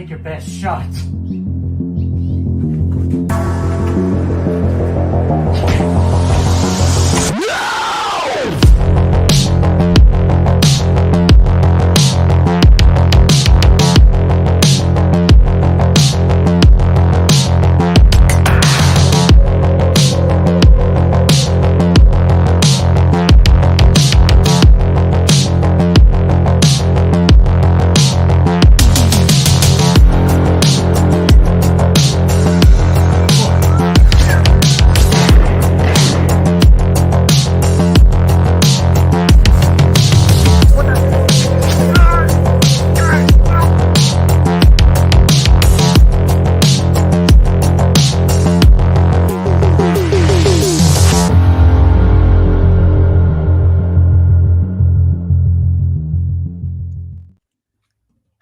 Take your best shot.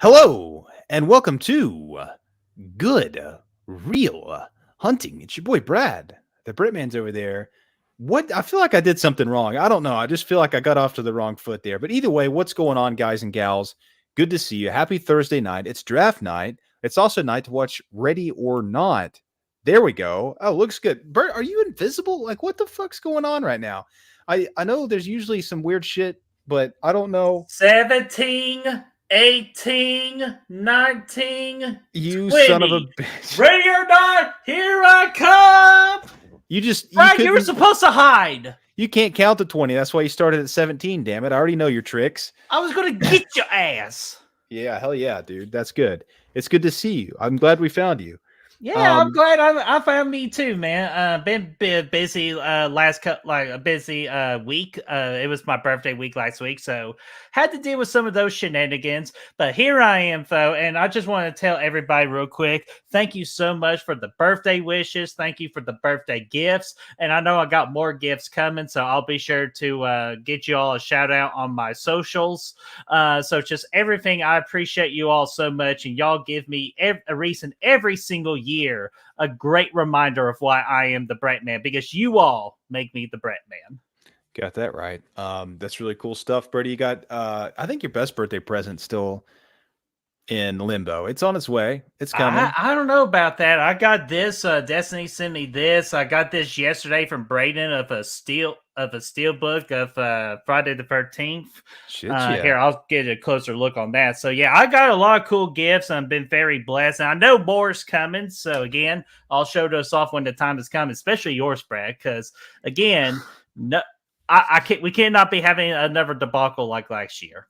Hello, and welcome to Good Real Hunting. It's your boy Brad. The Britman's over there. What? I feel like I did something wrong. I don't know. I just feel like I got off to the wrong foot there. But either way, what's going on, guys and gals? Good to see you. Happy Thursday night. It's draft night. It's also night to watch Ready or Not. There we go. Oh, looks good. Bert, are you invisible? Like, what the fuck's going on right now? I know there's usually some weird shit, but I don't know. 17, 18, 19, You 20. son of a bitch. Ready or not, here I come. Brad, you were supposed to hide. You can't count to 20. That's why you started at 17, damn it. I already know your tricks. I was going to get your ass. Yeah, hell yeah, dude. That's good. It's good to see you. I'm glad we found you. Yeah, I'm glad I found me too, man. Been busy a busy week. It was my birthday week last week, so had to deal with some of those shenanigans. But here I am, though, and I just want to tell everybody real quick, thank you so much for the birthday wishes. Thank you for the birthday gifts, and I know I got more gifts coming, so I'll be sure to get you all a shout out on my socials. So just everything, I appreciate you all so much, and y'all give me a reason every single year, a great reminder of why I am the Brett Man, because you all make me the Brett Man. Got that right. That's really cool stuff, Bertie. You got I think your best birthday present still in limbo. It's on its way. It's coming. I don't know about that. I got this. Destiny sent me this. I got this yesterday from Braden of a steel book of Friday the 13th. Shit, yeah. Here, I'll get a closer look on that. So yeah, I got a lot of cool gifts. I've been very blessed. And I know more's coming. So again, I'll show those off when the time is coming, especially yours, Brad, because again, no, I can't. We cannot be having another debacle like last year.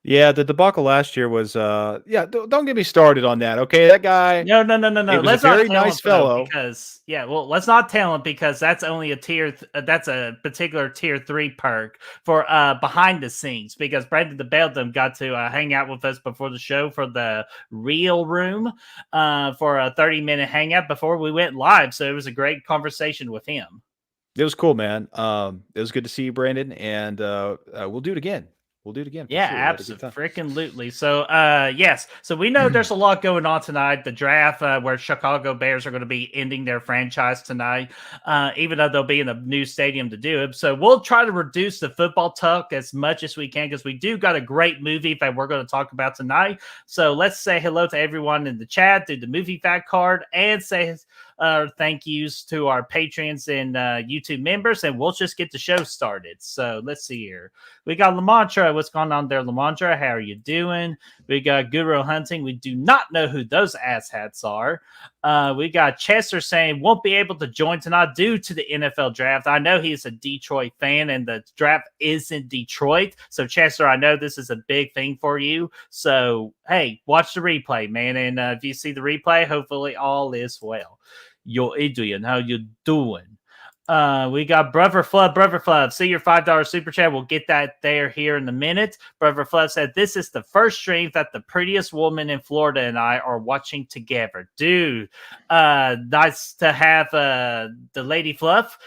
Yeah, the debacle last year was don't get me started on that. Okay, that guy. No. Let's not very nice fellow. Because let's not tell him, because that's only a tier. That's a particular tier 3 perk for behind the scenes. Because Brandon the Beldam got to hang out with us before the show for the real room for a 30-minute hangout before we went live. So it was a great conversation with him. It was cool, man. It was good to see you, Brandon, and we'll do it again. We'll do it again. Yeah, absolutely. So, yes. So we know there's a lot going on tonight. The draft, where Chicago Bears are going to be ending their franchise tonight, even though they'll be in a new stadium to do it. So we'll try to reduce the football talk as much as we can, because we do got a great movie that we're going to talk about tonight. So let's say hello to everyone in the chat, do the movie fact card, and say thank yous to our patrons and YouTube members, and we'll just get the show started. So let's see here. We got Lamantra. What's going on there, Lamantra? How are you doing? We got Guru Hunting. We do not know who those asshats are. We got Chester saying won't be able to join tonight due to the NFL draft. I know he's a Detroit fan, and the draft is in Detroit. So, Chester, I know this is a big thing for you. So, hey, watch the replay, man. And if you see the replay, hopefully all is well. Yo, Adrian, how you doing? We got Brother Flood. See your $5 super chat. We'll get that there here in a minute. Brother Flood said, this is the first stream that the prettiest woman in Florida and I are watching together. Dude, nice to have the Lady Fluff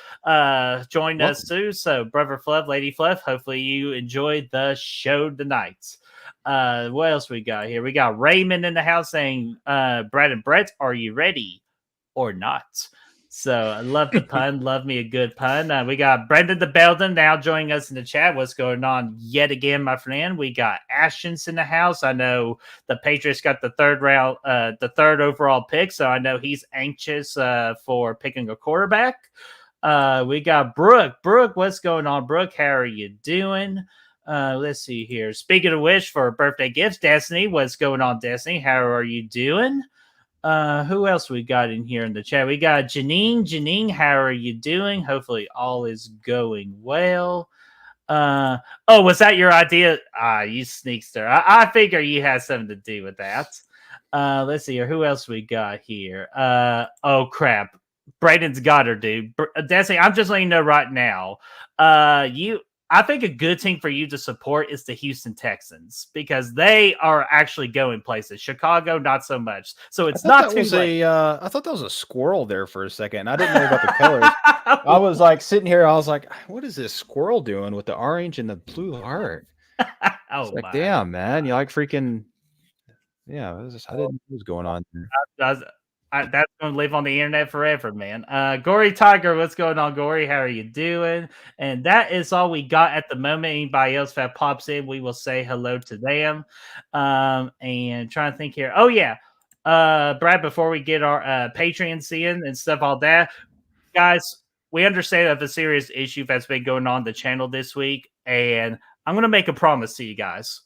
join us too. So, Brother Fluff, Lady Fluff, hopefully you enjoyed the show tonight. What else we got here? We got Raymond in the house saying, Brad and Brett, are you ready or not? So I love the pun. Love me a good pun. We got Brendan the Belden now joining us in the chat. What's going on yet again, my friend? We got Ashens in the house. I know the Patriots got the third overall pick, so I know he's anxious for picking a quarterback. We got Brooke. Brooke, what's going on? Brooke, how are you doing? Let's see here. Speaking of which, for birthday gifts, Destiny, what's going on, Destiny? How are you doing? Who else we got in here in the chat? We got Janine. Janine, how are you doing? Hopefully all is going well. Oh, was that your idea? You sneakster. I figure you had something to do with that. Let's see here. Who else we got here? Oh crap. Braden's got her, dude. Desi, I'm just letting you know right now. I think a good team for you to support is the Houston Texans because they are actually going places. Chicago, not so much. So it's not too late. I thought that was a squirrel there for a second. I didn't know about the colors. I was like sitting here. I was like, what is this squirrel doing with the orange and the blue heart? Oh, like, damn, man. You like freaking. Yeah, I didn't know what was going on there. That's going to live on the internet forever, man. Gory Tiger, what's going on, Gory? How are you doing? And that is all we got at the moment. Anybody else that pops in, we will say hello to them. And trying to think here. Oh, yeah. Brad, before we get our Patreons in and stuff, all that, guys, we understand that the serious issue that's been going on the channel this week. And I'm going to make a promise to you guys.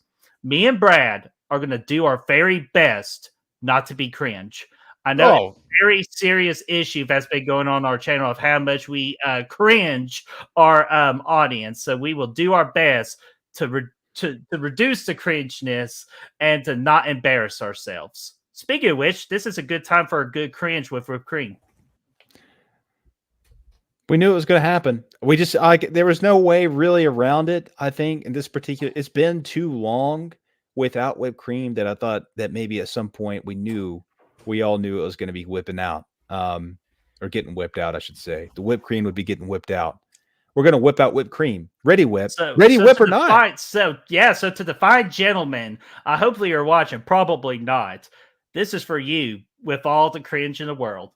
Me and Brad are going to do our very best not to be cringe. I know it's a very serious issue that's been going on our channel of how much we cringe our audience. So we will do our best to reduce the cringeness and to not embarrass ourselves. Speaking of which, this is a good time for a good cringe with whipped cream. We knew it was going to happen. We just there was no way really around it. I think in this particular, it's been too long without whipped cream that I thought that maybe at some point we all knew it was going to be whipping out, or getting whipped out, I should say. The whipped cream would be getting whipped out. We're going to whip out whipped cream. Ready whip. Ready whip or not. So to the fine gentlemen, hopefully you're watching. Probably not. This is for you with all the cringe in the world.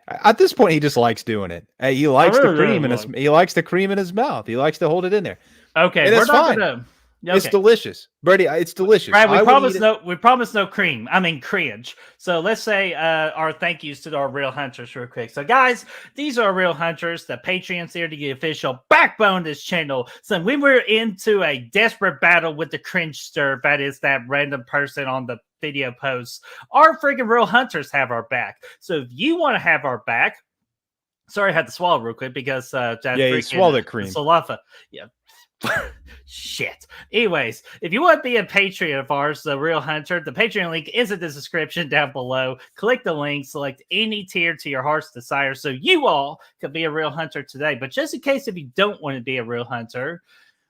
At this point, he just likes doing it. He likes the cream in his. He likes the cream in his mouth. He likes to hold it in there. Okay, and we're not gonna. Okay. It's delicious, Brady. It's delicious. Brad, we promise no cream. I mean cringe. So let's say our thank yous to our real hunters real quick. So guys, these are real hunters. The Patreon's here to the official backbone of this channel. So we were into a desperate battle with the cringe stir. That is that random person on the video posts. Our freaking real hunters have our back. So if you want to have our back, sorry, I had to swallow real quick because you swallowed the cream. Salafa. Yeah. Shit. Anyways, if you want to be a Patreon of ours, the Real Hunter, the Patreon link is in the description down below. Click the link, select any tier to your heart's desire so you all can be a Real Hunter today. But just in case if you don't want to be a Real Hunter,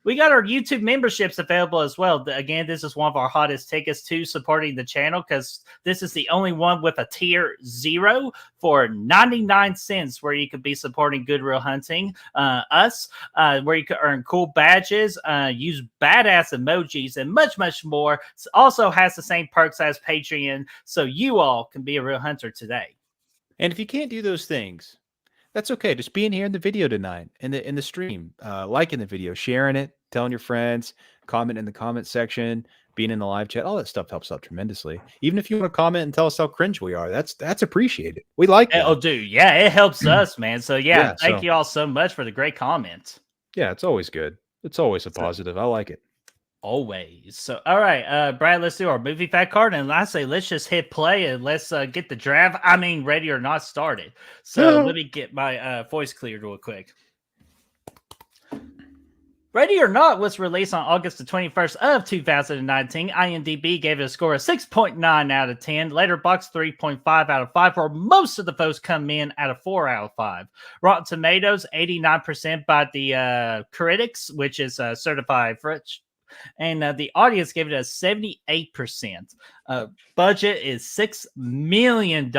we got our YouTube memberships available as well. Again, this is one of our hottest tickets to supporting the channel because this is the only one with a tier 0 for 99 cents where you could be supporting Good Real Hunting, where you could earn cool badges, use badass emojis, and much, much more. It also has the same perks as Patreon, so you all can be a Real Hunter today. And if you can't do those things, that's okay. Just being here in the video tonight, in the stream, liking the video, sharing it, telling your friends, comment in the comment section, being in the live chat, all that stuff helps out tremendously. Even if you want to comment and tell us how cringe we are, that's appreciated. We like that. Oh, dude, yeah, it helps us, man. So thank you all so much for the great comments. Yeah, it's always good. It's always a positive. I like it. Always. So, all right, Brad, let's do our movie fact card. And I say, let's just hit play and let's get the draft. I mean, ready or not started. So let me get my voice cleared real quick. Ready or Not was released on August the 21st of 2019. IMDb gave it a score of 6.9 out of 10. Letterboxd 3.5 out of 5, where most of the votes come in at a 4 out of 5. Rotten Tomatoes 89% by the critics, which is certified and the audience gave it a 78%. Budget is $6 million.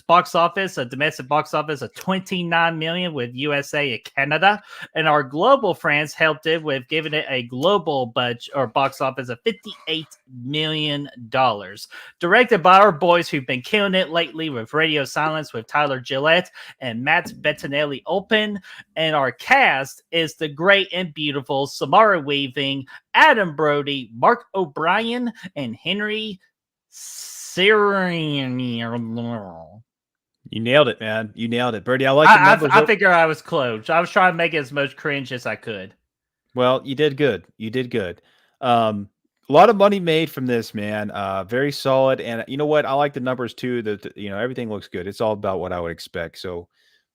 Box office, a domestic box office of 29 million with USA and Canada, and our global friends helped it with giving it a global budget or box office of $58 million. Directed by our boys who've been killing it lately with Radio Silence with Tyler Gillette and Matt Bettinelli-Olpin, and our cast is the great and beautiful Samara Weaving, Adam Brody, Mark O'Brien, and Henry Syrian. You nailed it, man. You nailed it, Birdie. I like the numbers. I figure I was close. I was trying to make it as much cringe as I could. Well, you did good. You did good. A lot of money made from this, man. Very solid. And you know what? I like the numbers too. That everything looks good. It's all about what I would expect. So,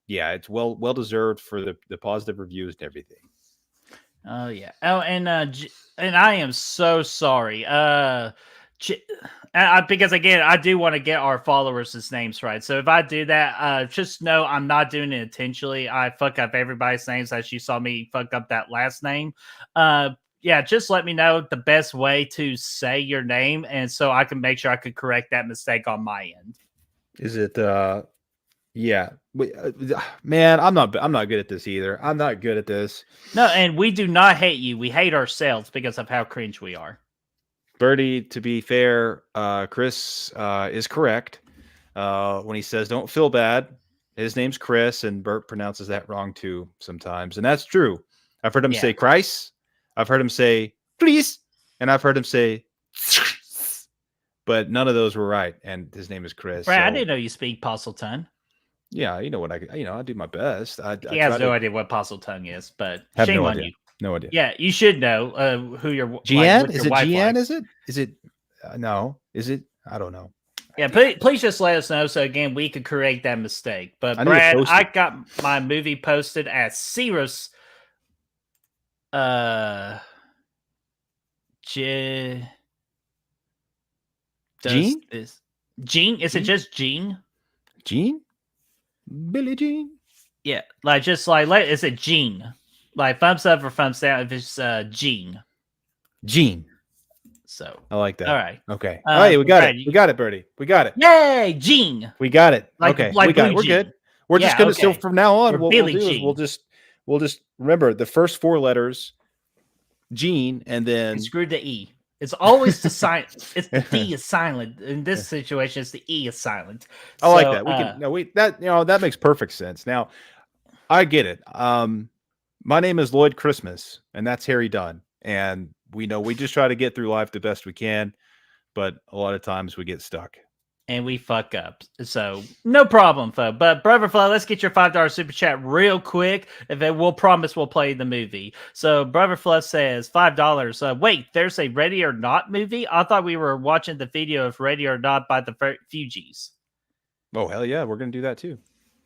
yeah, it's well deserved for the positive reviews and everything. Oh yeah. Oh, and I am so sorry. Because again, I do want to get our followers' names right. So if I do that, just know I'm not doing it intentionally. I fuck up everybody's names as you saw me fuck up that last name. Yeah, just let me know the best way to say your name, and so I can make sure I could correct that mistake on my end. Is it? Yeah, man, I'm not good at this either. I'm not good at this. No, and we do not hate you. We hate ourselves because of how cringe we are. Birdie, to be fair, Chris is correct when he says don't feel bad. His name's Chris, and Bert pronounces that wrong too sometimes, and that's true. I've heard him say Christ. I've heard him say please, and I've heard him say, but none of those were right. And his name is Chris. Brad, I didn't know you speak Posselton. Yeah, you know what I do my best. He has no idea what Posselton is, but have shame no on idea. you. No idea. Yeah, you should know who your Gian. Like, is it Gian? Is it? Is it? No. Is it? I don't know. Yeah, please just let us know so again we could correct that mistake. But Brad, I got my movie posted at Cirrus. Gene? Is it just Gene? Gene? Billie Jean? Yeah, is it Gene? Like thumbs up or thumbs down if it's Gene. Gene. So I like that. All right. Okay. All right, we got it. We got it, Birdie. We got it. Yay, Gene. We got it. We got it. We're good. We're just gonna so from now on, what we'll do is we'll just remember the first four letters, Gene, and then screw the E. It's always the silent. It's the D is silent. In this situation, it's the E is silent. I like that. That makes perfect sense. Now, I get it. My name is Lloyd Christmas, and that's Harry Dunn. And we just try to get through life the best we can, but a lot of times we get stuck. And we fuck up. So no problem, folks. But Brother Fly, let's get your $5 super chat real quick. We'll promise we'll play the movie. So Brother Fluff says $5. Wait, there's a Ready or Not movie? I thought we were watching the video of Ready or Not by the Fugees. Oh, hell yeah. We're going to do that too.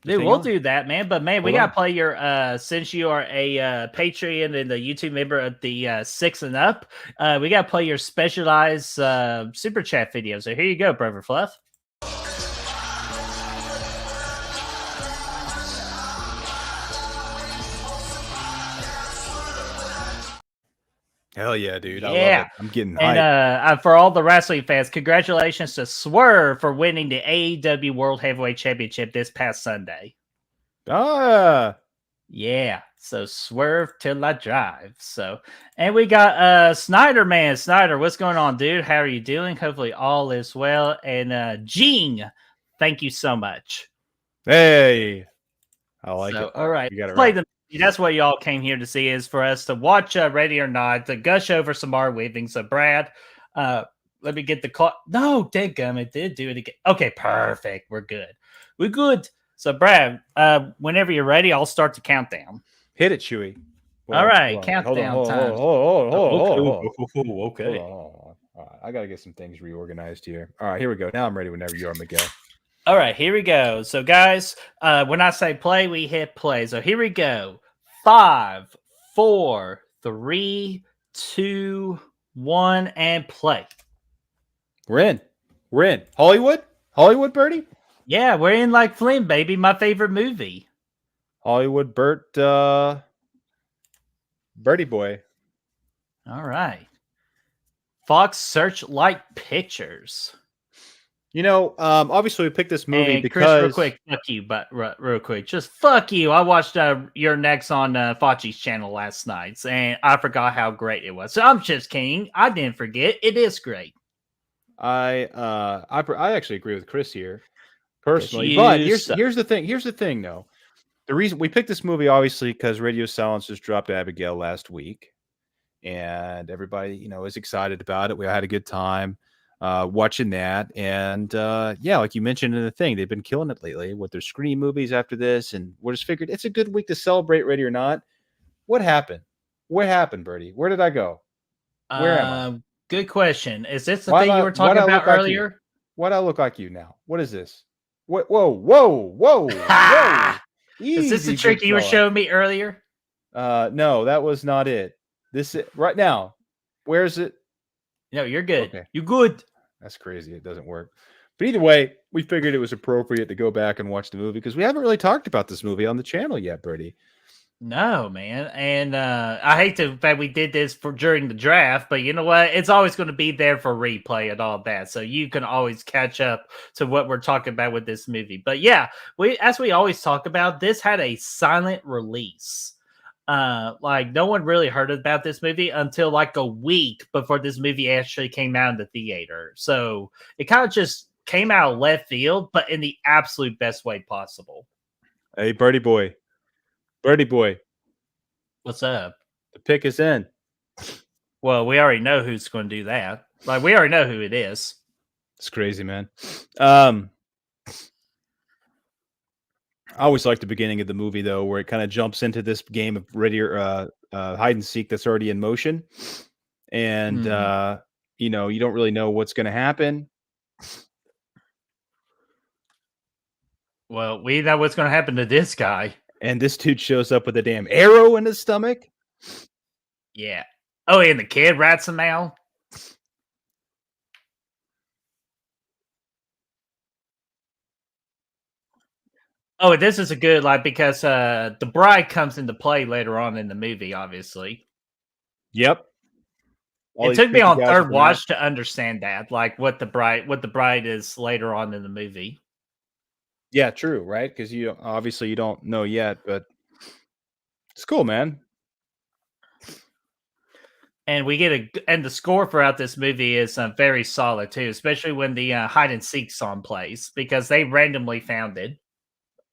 Dude, we'll do that, man. But man, we got to play your, since you are a Patreon and the YouTube member of the 6 and up, we got to play your specialized super chat video. So here you go, Brother Fluff. Hell yeah, dude. Yeah. I love it. I'm getting hyped. And for all the wrestling fans, congratulations to Swerve for winning the AEW World Heavyweight Championship this past Sunday. Yeah. So Swerve till I drive. So, and we got Snyder, man. Snyder, what's going on, dude? How are you doing? Hopefully all is well. And Gene, thank you so much. Hey. I like it. All right. You got it play right. That's what y'all came here to see, is for us to watch Ready or Not, to gush over Samara Weaving. So, Brad, let me get the call. No, dadgum, it did do it again. Okay, perfect. We're good. We're good. So, Brad, whenever you're ready, I'll start the countdown. Hit it, Chewy. All right, countdown time. Okay. All right, I got to get some things reorganized here. All right, here we go. Now I'm ready whenever you are, Miguel. All right, here we go. So, guys, when I say play, we hit play. So, here we go. 5, 4, 3, 2, 1, and play. We're in. Hollywood, Birdie. Yeah, we're in like Flynn, baby. My favorite movie. Hollywood, Birdie boy. All right. Fox Searchlight Pictures. Obviously we picked this movie And Chris, real because quick, fuck you, but real quick, just fuck you. I watched your next on Fauci's channel last night, and I forgot how great it was. So I'm just kidding. I didn't forget. It is great. I actually agree with Chris here Because personally. But you here's suck. here's the thing. Here's the thing, though. The reason we picked this movie, obviously, because Radio Silence just dropped Abigail last week, and everybody, is excited about it. We had a good time watching that, and yeah, like you mentioned in the thing, they've been killing it lately with their Scream movies after this, and we're just figured it's a good week to celebrate, Ready or Not. What happened? What happened, Birdie? Where did I go? Where am I? Good question. Is this the Why thing you were talking about earlier? Why do I look like you now? What is this? What? Whoa, whoa, whoa, whoa! Is this the Easy, trick big you were fella. showing me earlier? No, that was not it. This is right now. Where is it? No, you're good. Okay. You're good. That's crazy. It doesn't work. But either way, we figured it was appropriate to go back and watch the movie because we haven't really talked about this movie on the channel yet, Birdie. No, man. And I hate to that we did this for during the draft, but you know what? It's always going to be there for replay and all that. So you can always catch up to what we're talking about with this movie. But yeah, as we always talk about, this had a silent release. Like no one really heard about this movie until like a week before this movie actually came out in the theater. So it kind of just came out of left field, but in the absolute best way possible. Hey, Birdie boy. Birdie boy. What's up? The pick is in. Well, we already know who's going to do that. Like we already know who it is. It's crazy, man. I always like the beginning of the movie though, where it kind of jumps into this game of hide and seek that's already in motion, and you don't really know what's going to happen. Well, we know what's going to happen to this guy. And this dude shows up with a damn arrow in his stomach. Yeah. Oh, and the kid rats him out. Oh, this is a good because the bride comes into play later on in the movie, obviously. Yep. It took me on third watch to understand that, like what the bride is later on in the movie. Yeah, true, right? Because you don't know yet, but it's cool, man. And we get and the score throughout this movie is very solid too, especially when the hide and seek song plays because they randomly found it.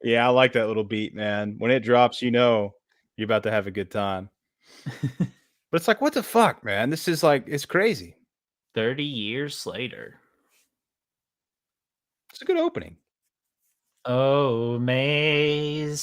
Yeah, I like that little beat, man. When it drops, you're about to have a good time. But it's like, what the fuck, man? This is like, it's crazy. 30 years later. It's a good opening. Oh, amazing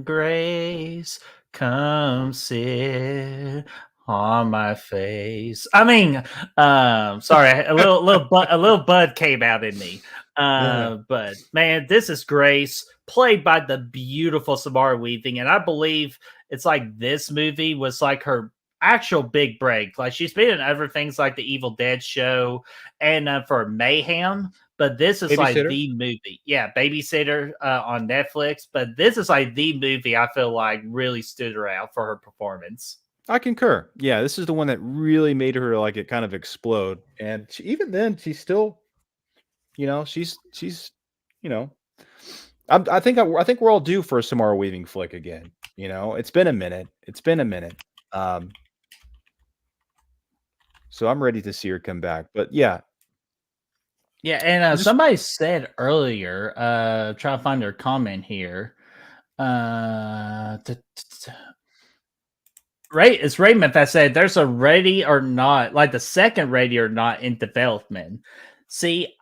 grace, come sit on my face. I mean, sorry, a little bud came out in me. But man, this is Grace, played by the beautiful Samara Weaving, and I believe it's like this movie was like her actual big break. Like she's been in other things like the Evil Dead show and for Mayhem. But this is like the movie. Yeah, Babysitter on Netflix. But this is like the movie I feel like really stood her out for her performance. I concur. Yeah, this is the one that really made her like it kind of explode. And even then, she's still, she's, I think we're all due for a Samara Weaving flick again. It's been a minute. So I'm ready to see her come back. But yeah. Yeah, and somebody said earlier, try to find their comment here. It's Raymond that said there's a Ready or Not, like the second Ready or Not in development. See,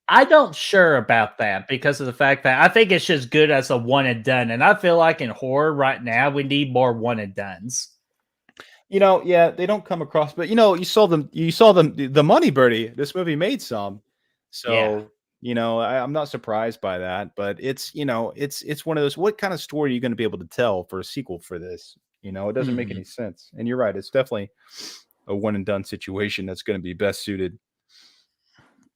I don't sure about that because of the fact that I think it's just good as a one and done. And I feel like in horror right now, we need more one and dones. Yeah, they don't come across, but you saw them, the money, Birdie. This movie made some. So, yeah. I'm not surprised by that, but it's one of those, what kind of story are you going to be able to tell for a sequel for this? It doesn't make any sense. And you're right. It's definitely a one and done situation that's going to be best suited.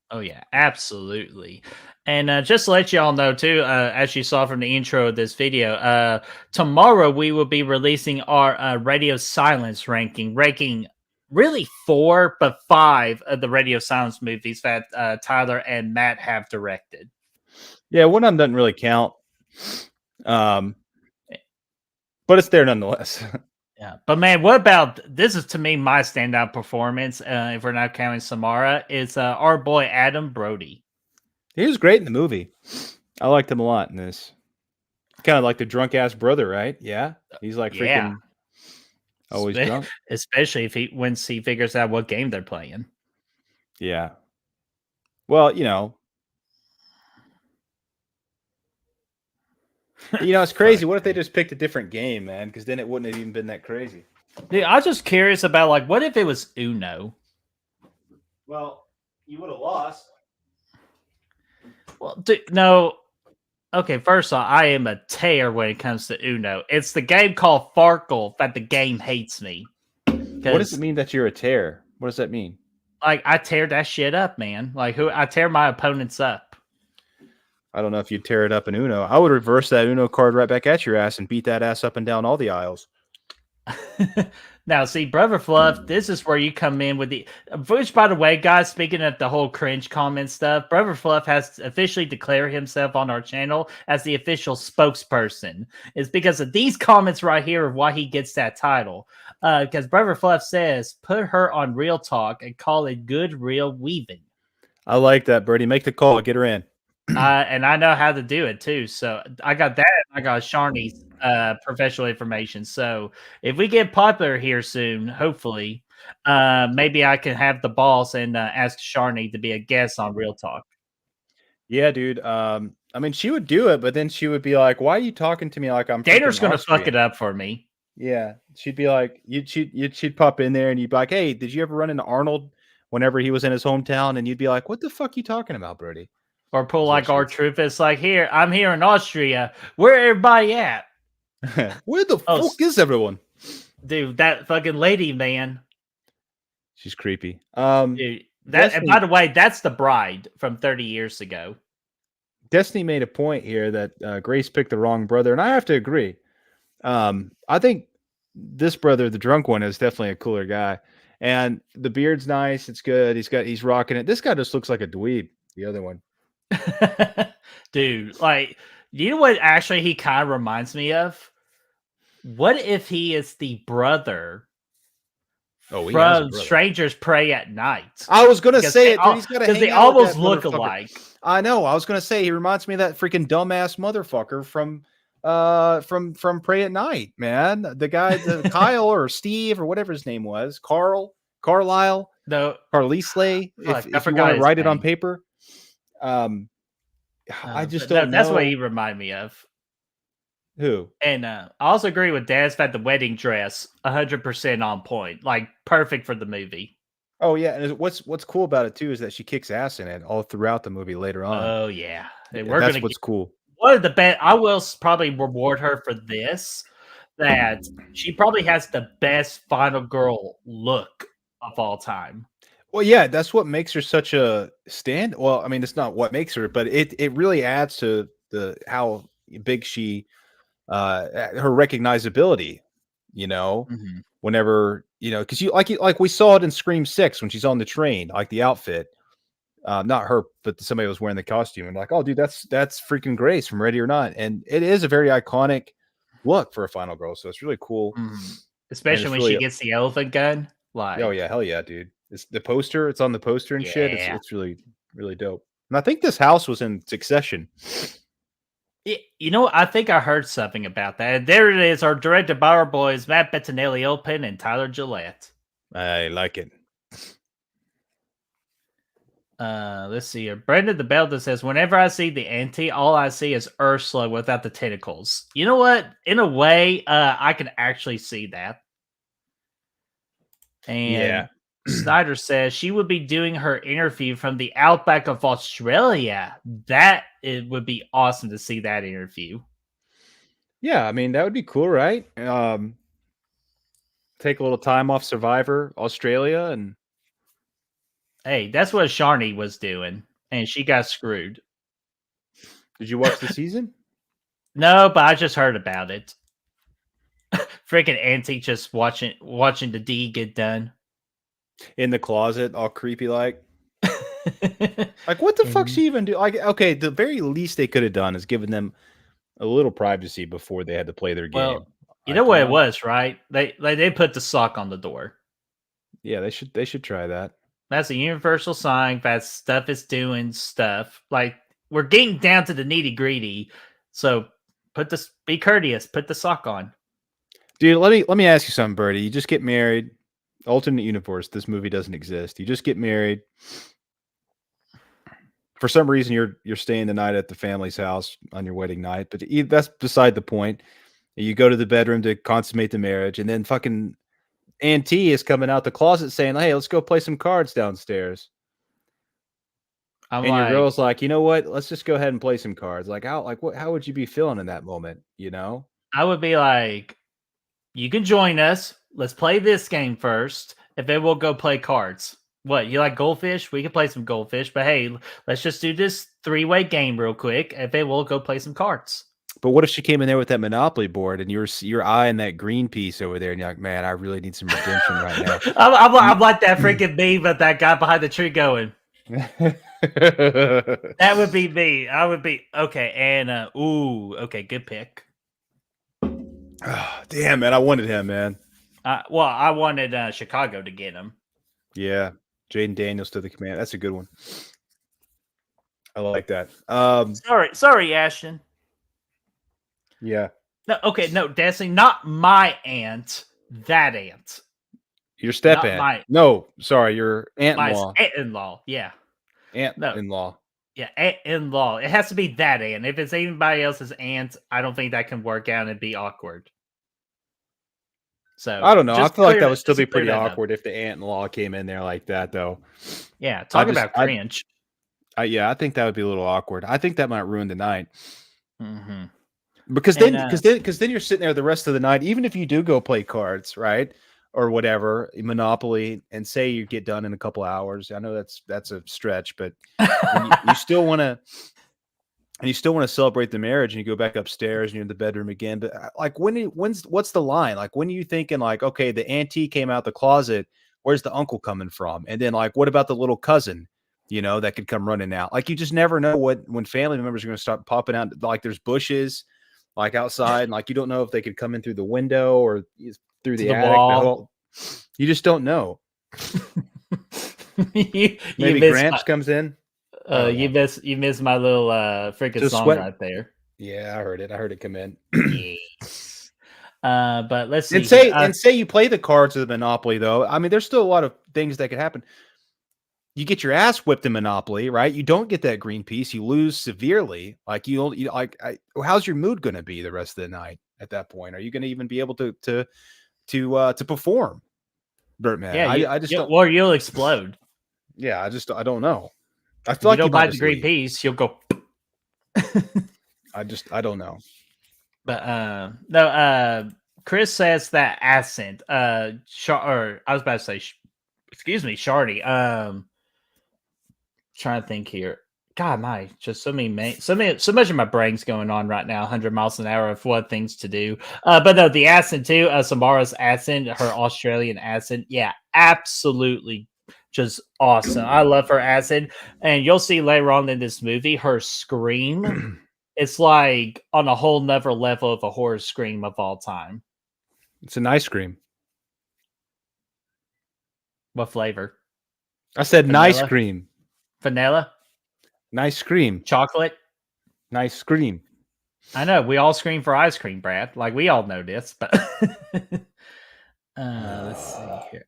Oh, yeah, absolutely. And just to let y'all know, too, as you saw from the intro of this video, tomorrow we will be releasing our Radio Silence ranking really 4, but 5 of the Radio Silence movies that Tyler and Matt have directed. Yeah, one of them doesn't really count. But it's there nonetheless. Yeah, but man, what about this? Is to me my standout performance. If we're not counting Samara, is our boy Adam Brody. He was great in the movie. I liked him a lot in this. Kind of like the drunk ass brother, right? Yeah, he's like freaking always drunk. Especially if once he figures out what game they're playing. Yeah. Well, you know, it's crazy. What if they just picked a different game, man? Because then it wouldn't have even been that crazy. Dude, I was just curious about like, what if it was Uno? Well, you would have lost. Well, dude, no. Okay, first off, I am a tear when it comes to Uno. It's the game called Farkle that the game hates me. What does it mean that you're a tear? What does that mean? Like, I tear that shit up, man. Like, I tear my opponents up. I don't know if you'd tear it up in Uno. I would reverse that Uno card right back at your ass and beat that ass up and down all the aisles. Now, see, Brother Fluff, this is where you come in with the... Which, by the way, guys, speaking of the whole cringe comment stuff, Brother Fluff has officially declared himself on our channel as the official spokesperson. It's because of these comments right here of why he gets that title. Because Brother Fluff says, put her on Real Talk and call it good, real weaving. I like that, Birdie. Make the call. Get her in. And I know how to do it, too. So I got that. I got Sharney's professional information. So if we get popular here soon, hopefully, maybe I can have the balls and ask Sharney to be a guest on Real Talk. Yeah, dude. I mean, she would do it, but then she would be like, "Why are you talking to me like I'm?" Dana's gonna fuck it up for me. Yeah, she'd be like, she'd pop in there and you'd be like, "Hey, did you ever run into Arnold whenever he was in his hometown?" And you'd be like, "What the fuck are you talking about, Brody?" Or pull like our truth. It's like, here, I'm here in Austria. Where everybody at? Where the fuck is everyone? Dude, that fucking lady, man. She's creepy. Dude, and by the way, that's the bride from 30 years ago. Destiny made a point here that Grace picked the wrong brother, and I have to agree. I think this brother, the drunk one, is definitely a cooler guy. And the beard's nice. It's good. He's rocking it. This guy just looks like a dweeb. The other one. Dude, like, you know what actually he kind of reminds me of? What if he is the brother from Strangers Pray at Night? I was gonna say it, dude. He's got because they almost look alike. I know. I was gonna say he reminds me of that freaking dumbass motherfucker from Pray at Night, man. The guy, Kyle or Steve or whatever his name was, Carlisle, no, Carlisle. If you want to write it on paper. I just don't know. That's what he reminded me of. Who? And I also agree with Dad's that the wedding dress 100% on point, like perfect for the movie. Oh yeah, and what's cool about it too is that she kicks ass in it all throughout the movie later on. Oh yeah, that's what's cool. One of the best. I will probably reward her for this. That she probably has the best final girl look of all time. Well, yeah, that's what makes her such a stand. Well, I mean, it's not what makes her, but it really adds to how big she, her recognizability. You know, whenever because like we saw it in Scream 6 when she's on the train, like the outfit, not her, but somebody was wearing the costume, and like, oh, dude, that's freaking Grace from Ready or Not, and it is a very iconic look for a final girl, so it's really cool, especially when she gets the elephant gun. Like, oh yeah, hell yeah, dude. It's the poster. It's on the poster and shit. It's really, really dope. And I think this house was in Succession. You know, I think I heard something about that. There it is. Our directed by our boys, Matt Bettinelli-Olpin and Tyler Gillette. I like it. Let's see here. Brendan the Belder says, whenever I see the auntie, all I see is Ursula without the tentacles. You know what? In a way, I can actually see that. And Snyder says she would be doing her interview from the outback of Australia. It would be awesome to see that interview. Yeah, I mean, that would be cool, right? Take a little time off Survivor Australia, and hey, that's what Sharney was doing, and she got screwed. Did you watch the season? No, but I just heard about it. Freaking auntie just watching the D get done. in the closet, all creepy like. Like, what the fuck she even do? Like, okay, the very least they could have done is given them a little privacy before they had to play their game. Well, you know Like, what it was, right? They put the sock on the door. yeah, they should try that. That's a universal sign that stuff is doing stuff. Like we're getting down to the nitty gritty. So be courteous. Put the sock on. Dude, let me ask you something, Birdie. You just get married. Alternate universe. This movie doesn't exist. You just get married. For some reason, you're staying the night at the family's house on your wedding night, but that's beside the point. You go to the bedroom to consummate the marriage, and then fucking Auntie is coming out the closet saying, "Hey, let's go play some cards downstairs." And your girl's like, "You know what? Let's just go ahead and play some cards." Like, how would you be feeling in that moment? You know, I would be like, "You can join us. Let's play this game first, and then we'll go play cards." What, you like goldfish? We can play some goldfish, but hey, let's just do this 3-way game real quick, and then we'll go play some cards. But what if she came in there with that Monopoly board and you're eyeing that green piece over there and you're like, man, I really need some redemption right now. I'm like that freaking meme of that guy behind the tree going. That would be me. I would be okay. And okay, good pick. Oh, damn, man, I wanted him, man. Well, I wanted Chicago to get him. Yeah, Jaden Daniels to the command. That's a good one. I like that. Sorry, Ashton. Yeah. No, Destiny, not my aunt. That aunt. Your step aunt. No, sorry, your aunt-in-law. My aunt-in-law, yeah. Aunt-in-law. Yeah, aunt-in-law. It has to be that aunt. If it's anybody else's aunt, I don't think that can work out and be awkward. So I don't know. I feel like that would still be pretty awkward if the aunt-in-law came in there like that, though. Yeah, talk about cringe. Yeah, I think that would be a little awkward. I think that might ruin the night. Mm-hmm. Because then you're sitting there the rest of the night, even if you do go play cards, right, or whatever, Monopoly, and say you get done in a couple hours. I know that's a stretch, but you still want to celebrate the marriage, and you go back upstairs and you're in the bedroom again. But like, what's the line? Like, when are you thinking like, okay, the auntie came out the closet, where's the uncle coming from? And then like, what about the little cousin? That could come running out. Like, you just never know when family members are going to start popping out. Like, there's bushes like outside, and like you don't know if they could come in through the window or through the attic. Wall. You just don't know. Maybe Gramps comes in. You miss my little freaking song right there. Yeah, I heard it come in. Yes. But let's see. Say you play the cards of the Monopoly, though. I mean, there's still a lot of things that could happen. You get your ass whipped in Monopoly, right? You don't get that green piece. You lose severely. Like, how's your mood going to be the rest of the night at that point? Are you going to even be able to perform, Bertman? Yeah, I just don't. Or you'll explode. Yeah, I don't know. I feel like you don't buy the green piece, you'll go. I don't know. But no. Chris says that accent. I was about to say, excuse me, Shardy. Trying to think here. God, just so much of my brain's going on right now. 100 miles an hour of what things to do. But no, the accent too. Samara's accent, her Australian accent. Yeah, absolutely, just awesome. I love her accent, and you'll see later on in this movie her scream. It's like on a whole nother level of a horror scream of all time. It's an ice cream. What flavor? I said nice cream. Vanilla? Nice cream. Chocolate? Nice scream. I know. We all scream for ice cream, Brad. Like, we all know this, but let's see here.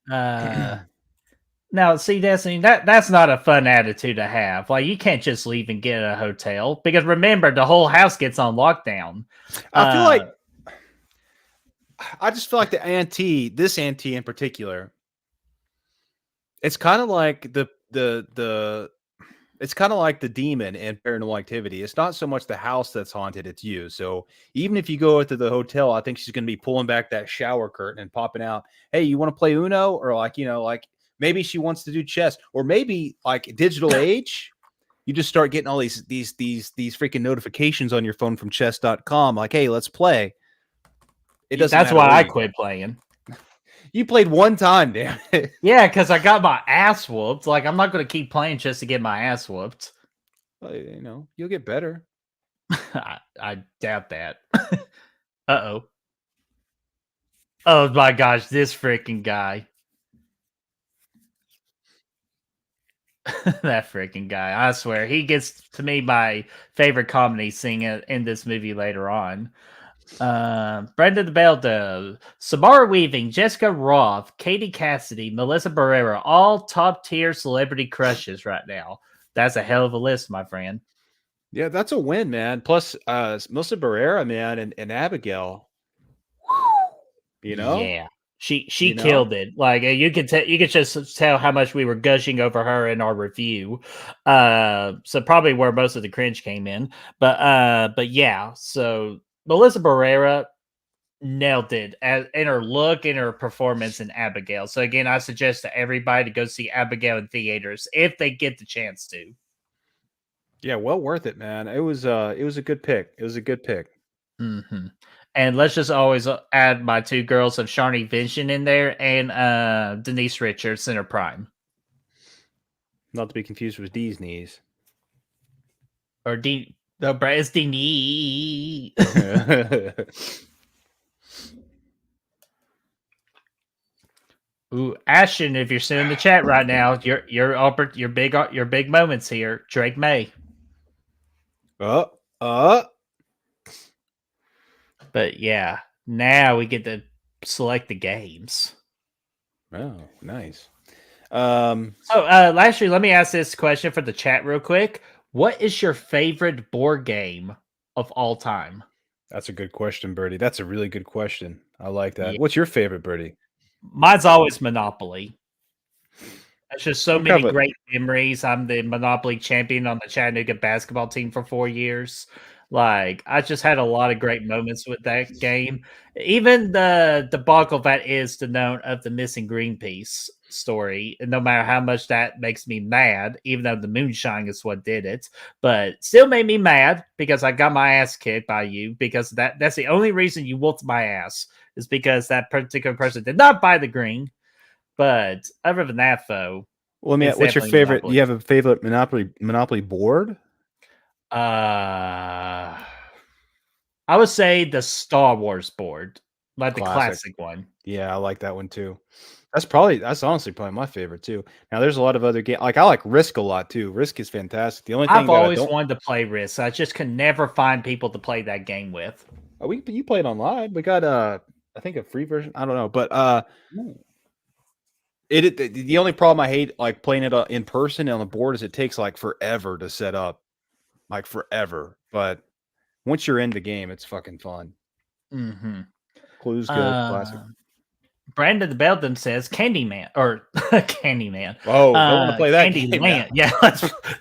Now, see, Destiny, that's not a fun attitude to have. Like, you can't just leave and get a hotel because remember, the whole house gets on lockdown. I just feel like this auntie in particular, it's kind of like it's kind of like the demon in Paranormal Activity. It's not so much the house that's haunted, it's you. So even if you go to the hotel, I think she's going to be pulling back that shower curtain and popping out, hey, you want to play Uno? Or like maybe she wants to do chess, or maybe like digital age. You just start getting all these freaking notifications on your phone from chess.com. Like, hey, let's play. It doesn't. That's why I quit playing. You played one time, damn it. Yeah, because I got my ass whooped. Like, I'm not going to keep playing just to get my ass whooped. Well, you know, you'll get better. I doubt that. Uh-oh. Oh my gosh, this freaking guy. That freaking guy. I swear. He gets to me my favorite comedy scene in this movie later on. Brenda the Beldo, Samara Weaving, Jessica Roth, Katie Cassidy, Melissa Barrera, all top tier celebrity crushes right now. That's a hell of a list, my friend. Yeah, that's a win, man. Plus, Melissa Barrera, man, and Abigail. You know, Yeah. She you know. killed it. Like you could just tell how much we were gushing over her in our review. So probably where most of the cringe came in. But yeah, so Melissa Barrera nailed it in her look and her performance in Abigail. So again, I suggest to everybody to go see Abigail in theaters if they get the chance to. Yeah, well worth it, man. It was a good pick. It was a good pick. Mm-hmm. And let's just always add my two girls of Sharni Vision in there and Denise Richards in her prime. Not to be confused with D's knees. Or it's Denise. Ooh, Ashton, if you're still in the chat right now, your big moments here. Drake May. But yeah, now we get to select the games. Oh, nice. So, actually, let me ask this question for the chat real quick. What is your favorite board game of all time? That's a good question, Birdie. That's a really good question. I like that. Yeah. What's your favorite, Birdie? Mine's always Monopoly. There's just so I'm many kind of great memories. I'm the Monopoly champion on the Chattanooga basketball team for 4 years. Like, I just had a lot of great moments with that game. Even the debacle that is the known of the missing green piece story, and no matter how much that makes me mad, even though the moonshine is what did it, but still made me mad because I got my ass kicked by you because that's the only reason you whooped my ass is because that particular person did not buy the green. But other than that, though, well, it's what's your definitely favorite? Do Monopoly. you have a favorite Monopoly board? Uh, I would say the Star Wars board, like the Classic. classic one. Yeah, I like that one too. That's honestly probably my favorite too. Now there's a lot of other games. Like I like Risk a lot too. Risk is fantastic. The only thing I've that I always don't wanted to play Risk. I just could never find people to play that game with. you played online. We got I think a free version. I don't know, but the only problem I hate like playing it in person on the board is it takes like forever to set up, like forever. But once you're in the game, it's fucking fun. Mm-hmm. Clue's good, classic. Brandon the Belden says Candyman or Candyman. Oh, don't want to play that game now. Candyland. Yeah,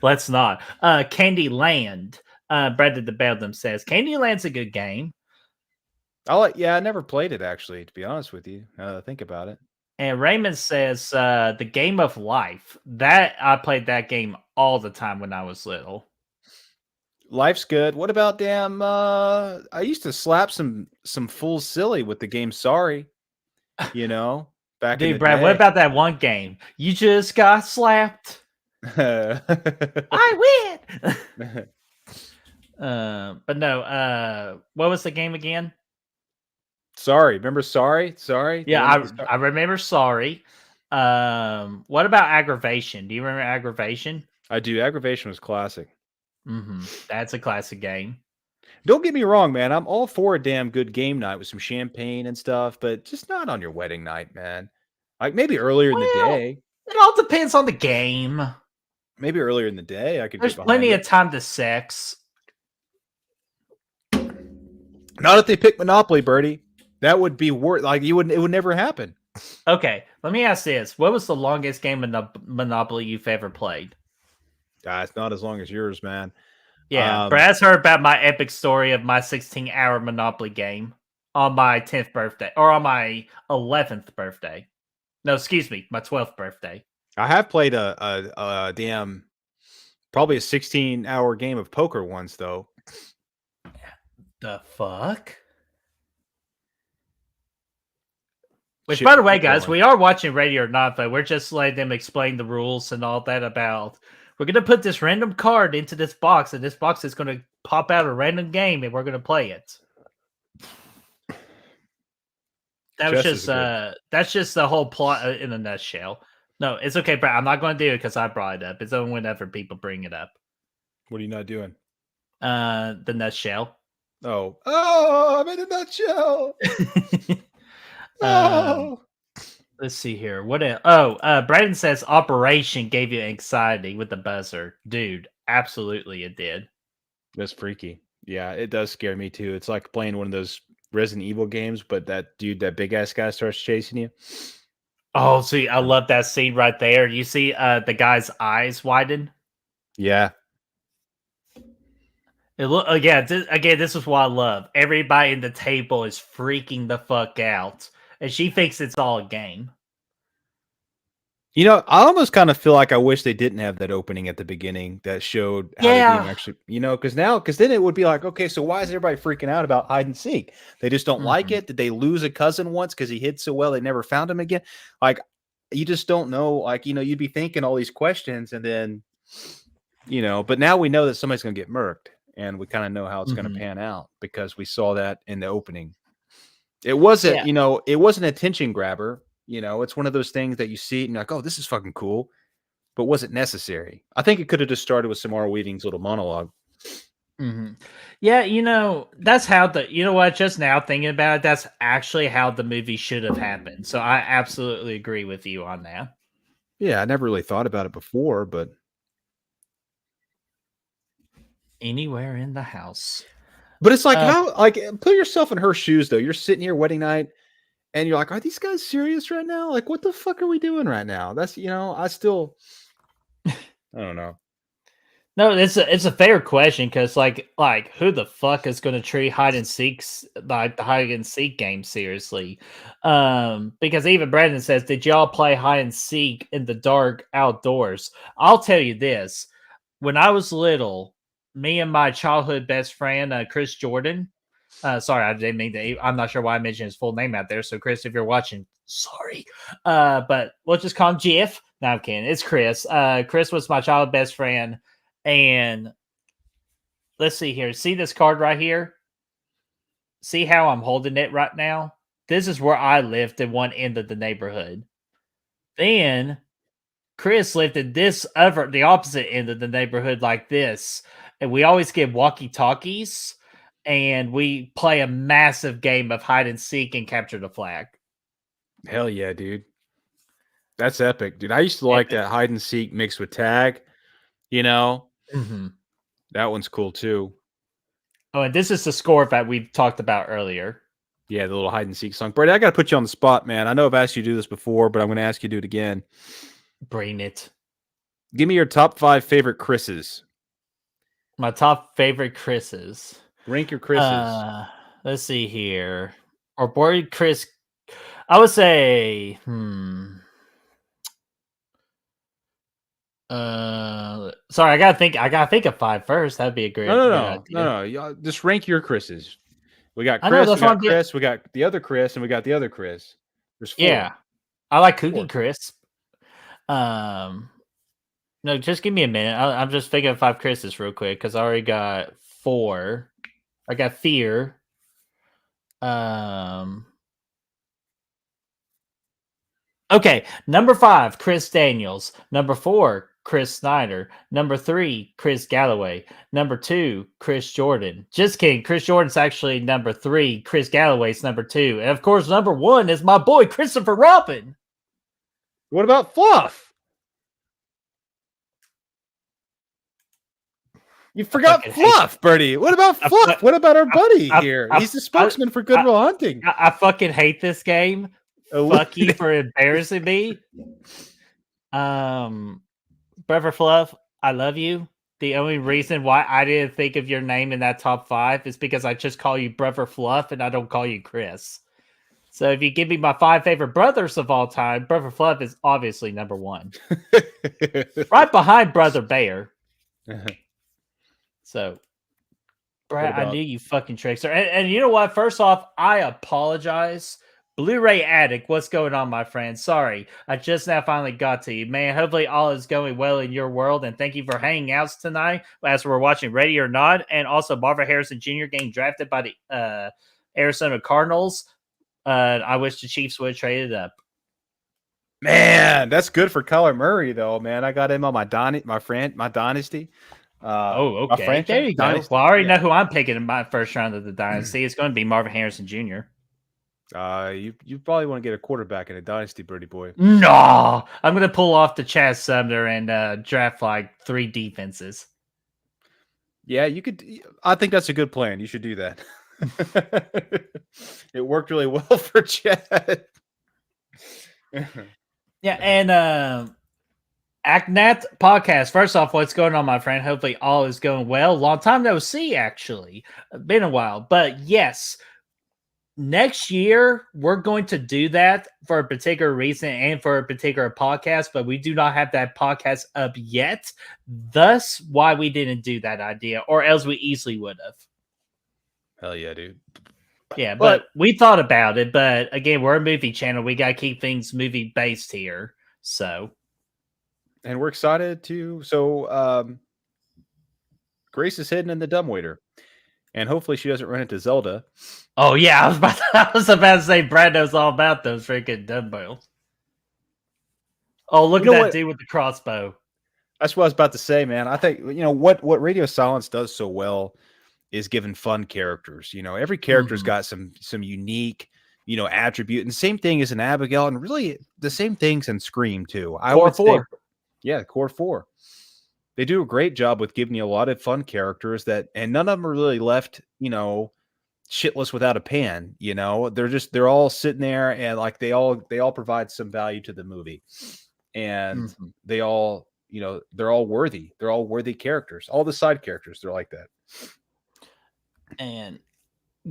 let's not. Candyland. Brandon the Belden says Candyland's a good game. I never played it actually, to be honest with you. Think about it. And Raymond says the Game of Life. That I played that game all the time when I was little. Life's good. What about damn? I used to slap some fools silly with the game. Sorry, back in Dude, the Brad, what day. about that one game? You just got slapped. I win. But no. What was the game again? Sorry, remember? Sorry. Yeah, I remember. Sorry. What about Aggravation? Do you remember Aggravation? I do. Aggravation was classic. Mm-hmm. That's a classic game. Don't get me wrong, man. I'm all for a damn good game night with some champagne and stuff, but just not on your wedding night, man. Like maybe earlier in the day. It all depends on the game. Maybe earlier in the day, I could There's get behind plenty it. of time to sex. Not if they pick Monopoly, Birdie. That would be worth. Like it would never happen. Okay, let me ask this: what was the longest game of Monopoly you've ever played? It's not as long as yours, man. Yeah, Brad's heard about my epic story of my 16-hour Monopoly game on my 10th birthday or on my 11th birthday. No, excuse me, my 12th birthday. I have played a damn probably a 16-hour game of poker once though. The fuck? Which, shit by the way, keep guys, going. we are watching Ready or Not, but we're just letting them explain the rules and all that about. We're gonna put this random card into this box, and this box is gonna pop out a random game, and we're gonna play it. That was Chess just is good. that's just the whole plot in a nutshell. No, it's okay, Brad. I'm not going to do it because I brought it up. It's only whenever people bring it up. What are you not doing? The nutshell. Oh, I'm in a nutshell. um, No. let's see here. What? Oh, Brandon says Operation gave you anxiety with the buzzer, dude. Absolutely, it did. That's freaky. Yeah, it does scare me too. It's like playing one of those Resident Evil games, but that dude, that big ass guy starts chasing you. Oh, see, I love that scene right there. You see the guy's eyes widen. Yeah. It look again. This is what I love. Everybody in the table is freaking the fuck out, and she thinks it's all a game. You know, I almost kind of feel like I wish they didn't have that opening at the beginning that showed how the game actually, because then it would be like, okay, so why is everybody freaking out about hide and seek? They just don't like it. Did they lose a cousin once because he hid so well they never found him again? Like, you just don't know. Like, you'd be thinking all these questions, and then, but now we know that somebody's going to get murked, and we kind of know how it's going to pan out because we saw that in the opening. It wasn't, it wasn't a attention grabber. It's one of those things that you see it and you're like, oh, this is fucking cool, but was it necessary? I think it could have just started with Samara Weaving's little monologue. Yeah, that's how just now thinking about it, that's actually how the movie should have happened. So I absolutely agree with you on that. Yeah, I never really thought about it before, but anywhere in the house. But it's like, put yourself in her shoes, though. You're sitting here wedding night, and you're like, are these guys serious right now? Like, what the fuck are we doing right now? That's, I still, I don't know. No, it's a fair question because like who the fuck is going to treat hide and seeks like the hide and seek game seriously? Because even Brandon says, "Did y'all play hide and seek in the dark outdoors?" I'll tell you this: when I was little, me and my childhood best friend Chris Jordan. Sorry, I didn't mean to. I'm not sure why I mentioned his full name out there. So, Chris, if you're watching, sorry. But we'll just call him Jeff. No, I'm kidding. It's Chris. Chris was my childhood best friend. And let's see here. See this card right here? See how I'm holding it right now? This is where I lived in one end of the neighborhood. Then Chris lived in the opposite end of the neighborhood like this. And we always get walkie-talkies. And we play a massive game of hide and seek and capture the flag. Hell yeah, dude. That's epic, dude. I used to like that hide and seek mixed with tag, That one's cool too. Oh, and this is the score that we talked about earlier. Yeah, the little hide and seek song. Brady, I got to put you on the spot, man. I know I've asked you to do this before, but I'm going to ask you to do it again. Bring it. Give me your top 5 favorite Chris's. My top favorite Chris's. Rank your Chris's. Let's see here. Or boy Chris. I would say, sorry, I gotta think of 5 first. That'd be a great No. Just rank your Chris's. We got Chris, we got the other Chris, and we got the other Chris. There's 4. Yeah. I like Cookie Chris. No, just give me a minute. I'm just thinking of 5 Chris's real quick because I already got 4. I got Fear. Okay, number 5, Chris Daniels. Number 4, Chris Snyder. Number 3, Chris Galloway. Number 2, Chris Jordan. Just kidding. Chris Jordan's actually number 3. Chris Galloway's number 2. And of course, number 1 is my boy, Christopher Robin. What about Fluff? You forgot Fluff, Bertie. What about Fluff? What about our buddy here? He's the spokesman for Goodwill Hunting. I fucking hate this game. Fuck you for embarrassing me. Brother Fluff, I love you. The only reason why I didn't think of your name in that top 5 is because I just call you Brother Fluff and I don't call you Chris. So if you give me my 5 favorite brothers of all time, Brother Fluff is obviously number 1. Right behind Brother Bear. So, Brad, I knew you fucking trickster. And you know what? First off, I apologize Blu-ray Addict, what's going on, my friend? Sorry, I just now finally got to you, man. Hopefully, all is going well in your world, and thank you for hanging out tonight as we're watching Ready or Not, and also Marvin Harrison Jr. getting drafted by the Arizona Cardinals. I wish the Chiefs would have traded up. Man, that's good for Kyler Murray, though. Man, I got him on my dynasty. Okay. There you go. Well, I already know who I'm picking in my first round of the dynasty. It's going to be Marvin Harrison Jr. You probably want to get a quarterback in a dynasty, Birdie boy. No, I'm going to pull off the Chad Sumner and draft like 3 defenses. Yeah, you could. I think that's a good plan. You should do that. It worked really well for Chad. Yeah, and ActNat podcast. First off, what's going on, my friend? Hopefully all is going well. Long time no see, actually. Been a while. But yes, next year we're going to do that for a particular reason and for a particular podcast, but we do not have that podcast up yet. Thus, why we didn't do that idea, or else we easily would have. Hell yeah, dude. Yeah, but we thought about it. But again, we're a movie channel. We got to keep things movie based here. So. And we're excited to. So, Grace is hidden in the dumbwaiter, and hopefully she doesn't run into Zelda. Oh yeah, I was about to say Brad knows all about those freaking dumbbells. Oh, look at that dude with the crossbow. That's what I was about to say, man. I think what Radio Silence does so well is giving fun characters. Every character's got some unique attribute, and the same thing as in Abigail, and really the same things in Scream too. Core 4. Core 4. They do a great job with giving you a lot of fun characters and none of them are really left, shitless without a pan. They're all sitting there, and like they all provide some value to the movie, and they all, they're all worthy. They're all worthy characters. All the side characters, they're like that. And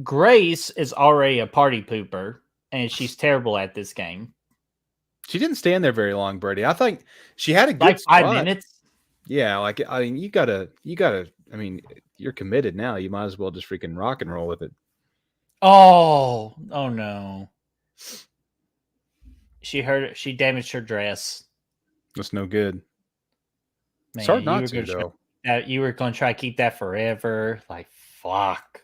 Grace is already a party pooper, and she's terrible at this game. She didn't stand there very long, Brady. I think she had a good 5 minutes. Yeah, you gotta. I mean, you're committed now. You might as well just freaking rock and roll with it. Oh no! She damaged her dress. That's no good. Man, it's hard not to though. You were going to try to keep that forever. Like fuck.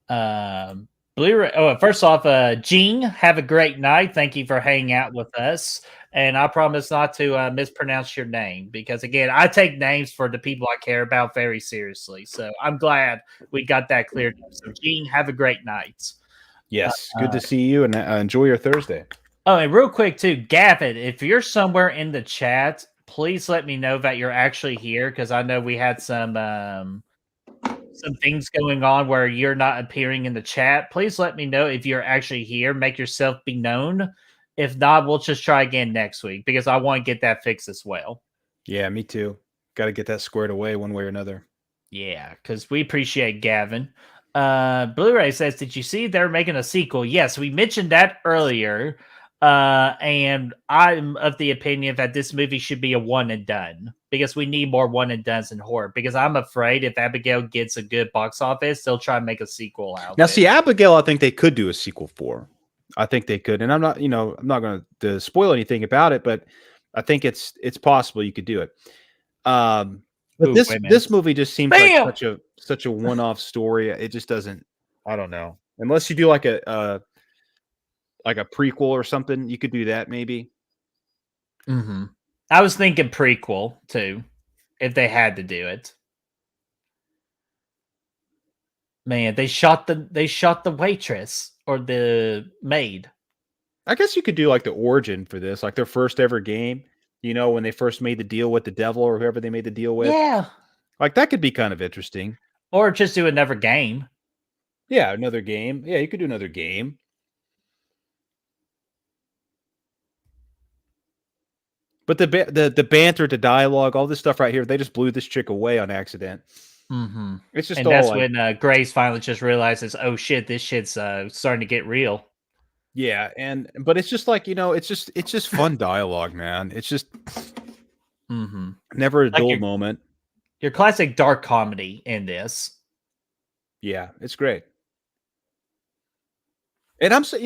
Blu-ray. Oh, first off, Gene, have a great night. Thank you for hanging out with us. And I promise not to mispronounce your name because, again, I take names for the people I care about very seriously. So I'm glad we got that cleared up. So, Gene, have a great night. Yes, good to see you, and enjoy your Thursday. Oh, and real quick, too, Gavin, if you're somewhere in the chat, please let me know that you're actually here because I know we had some things going on where you're not appearing in the chat. Please let me know if you're actually here. Make yourself be known. If not, we'll just try again next week because I want to get that fixed as well. Yeah, me too. Got to get that squared away one way or another. Yeah, because we appreciate Gavin. Blu-ray says, did you see they're making a sequel? Yes, we mentioned that earlier. And I'm of the opinion that this movie should be a one and done because we need more one and dones in horror. Because I'm afraid if Abigail gets a good box office, they'll try and make a sequel out. Now, see, Abigail, I think they could do a sequel for. I think they could, and I'm not going to spoil anything about it, but I think it's possible you could do it. But this movie just seems like such a one-off story. It just doesn't. I don't know, unless you do like a prequel or something, you could do that maybe. I was thinking prequel too, if they had to do it. Man, they shot the waitress or the maid. I guess you could do like the origin for this, like their first ever game. When they first made the deal with the devil or whoever they made the deal with. Yeah, like that could be kind of interesting. Or just do another game. Yeah, another game. Yeah, you could do another game. But the banter, the dialogue, all this stuff right here, they just blew this chick away on accident. It's just, and that's when Grace finally just realizes, oh shit, this shit's starting to get real. Yeah, but it's just like it's just fun dialogue, man. It's just never a dull moment. Your classic dark comedy in this. Yeah, it's great. And I'm so,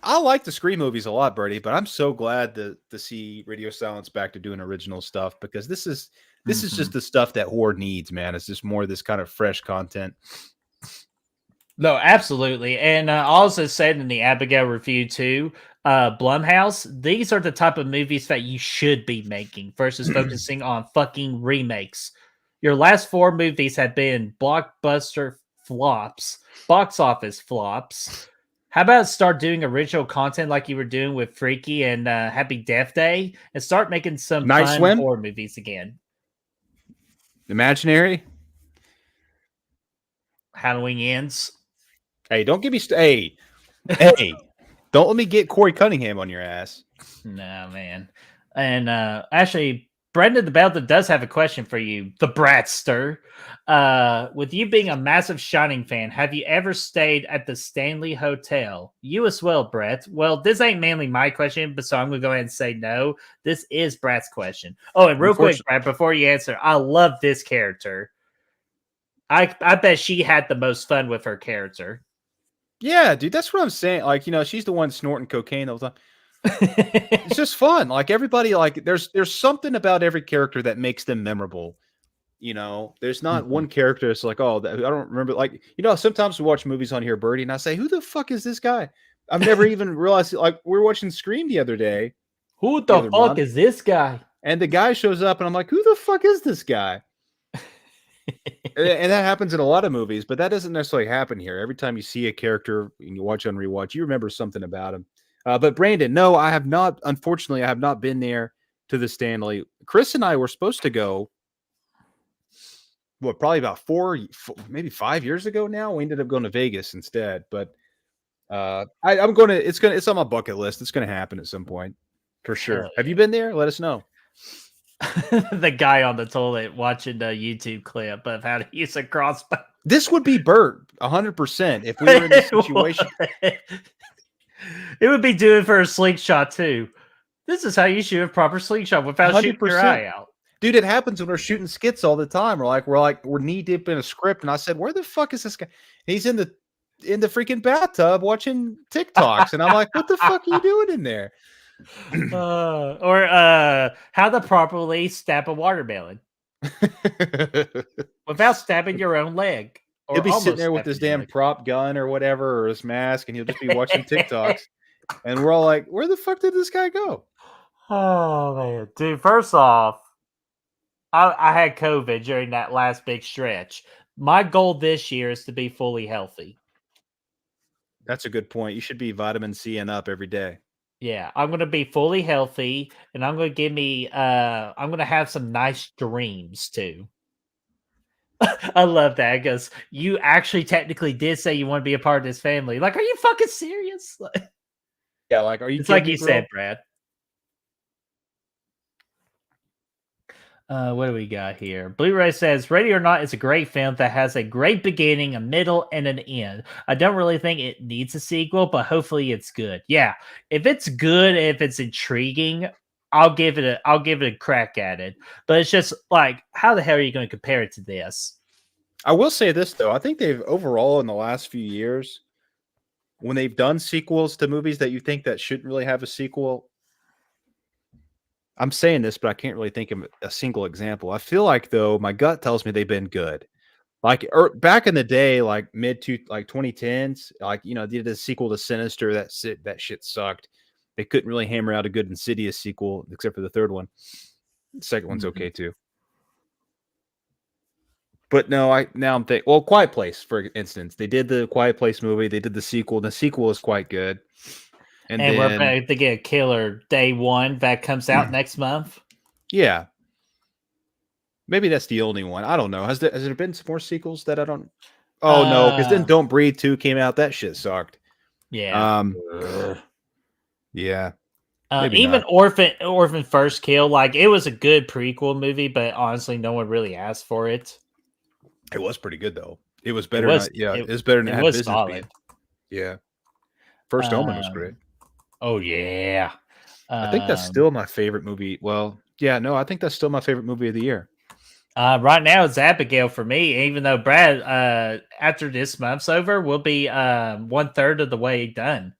I like the Scream movies a lot, Bertie, but I'm so glad to see Radio Silence back to doing original stuff, because this is just the stuff that horror needs, man. It's just more of this kind of fresh content. No, absolutely. And also said in the Abigail review too, Blumhouse, these are the type of movies that you should be making versus focusing on fucking remakes. Your last 4 movies have been blockbuster flops, box office flops. How about start doing original content like you were doing with Freaky and Happy Death Day, and start making some Night fun Swim? horror movies again? Imaginary? Halloween Ends. Hey, don't give me hey, don't let me get Corey Cunningham on your ass. No, man. And actually, Brendan the Belter does have a question for you, the Bratster. With you being a massive Shining fan, have you ever stayed at the Stanley Hotel? You as well, Brett. Well, this ain't mainly my question, but so I'm going to go ahead and say no. This is Brad's question. Oh, and real quick, Brad, before you answer, I love this character. I bet she had the most fun with her character. Yeah, dude, that's what I'm saying. Like, she's the one snorting cocaine all the time. It's just fun. Like, everybody, like, there's something about every character that makes them memorable. There's not one character that's like, oh, I don't remember. Like, sometimes we watch movies on here, Birdie, and I say, who the fuck is this guy? I've never even realized. Like, we were watching Scream the other day. Who the fuck is this guy? And the guy shows up, and I'm like, who the fuck is this guy? And that happens in a lot of movies, but that doesn't necessarily happen here. Every time you see a character and you watch on rewatch, you remember something about him. But Brandon, no, I have not. Unfortunately, I have not been there to the Stanley. Chris and I were supposed to go. Probably about 4, maybe 5 years ago now. We ended up going to Vegas instead. But I'm going to. It's on my bucket list. It's going to happen at some point for sure. Have you been there? Let us know. The guy on the toilet watching the YouTube clip of how to use a crossbow. This would be Bert 100% if we were in this situation. It would be doing for a slingshot too. This is how you shoot a proper slingshot without 100%. Shooting your eye out. Dude, it happens when we're shooting skits all the time. We're knee deep in a script, and I said, "Where the fuck is this guy?" He's in the freaking bathtub watching TikToks, and I'm like, "What the fuck are you doing in there?" Or how to properly stab a watermelon without stabbing your own leg. He'll be sitting there with his damn prop gun or whatever, or his mask, and he'll just be watching TikToks. And we're all like, where the fuck did this guy go? Oh, man. Dude, first off, I had COVID during that last big stretch. My goal this year is to be fully healthy. That's a good point. You should be vitamin C and up every day. Yeah, I'm going to be fully healthy, and I'm going to I'm going to have some nice dreams too. I love that because you actually technically did say you want to be a part of this family. Like, are you fucking serious? Yeah, like, are you? It's like you said, Brad. What do we got here? Blu-ray says, Ready or Not is a great film that has a great beginning, a middle, and an end. I don't really think it needs a sequel, but hopefully it's good. Yeah, if it's good, if it's intriguing, I'll give it a crack at it. But it's just like, how the hell are you going to compare it to this? I will say this though, I think they've overall in the last few years, when they've done sequels to movies that you think that shouldn't really have a sequel. I'm saying this, but I can't really think of a single example. I feel like, though, my gut tells me they've been good. Like back in the day, like 2010s, like, they did a sequel to Sinister. That shit sucked. They couldn't really hammer out a good Insidious sequel, except for the third one. The second one's okay too. But no, I'm thinking. Well, Quiet Place, for instance, they did the Quiet Place movie. They did the sequel. The sequel is quite good. And then, we're about to get a killer day one that comes out next month. Yeah. Maybe that's the only one. I don't know. Has there been some more sequels that I don't? Oh, no, because then Don't Breathe 2 came out. That shit sucked. Yeah. Yeah. Even Orphan First Kill, like, it was a good prequel movie, but honestly, no one really asked for it. It was pretty good, though. It was better. It was better than it was solid. Yeah. First Omen was great. Oh, yeah. I think that's still my favorite movie. Well, yeah, no, I think that's still my favorite movie of the year. Right now, it's Abigail for me, even though Brad, after this month's over, will be 1/3 of the way done.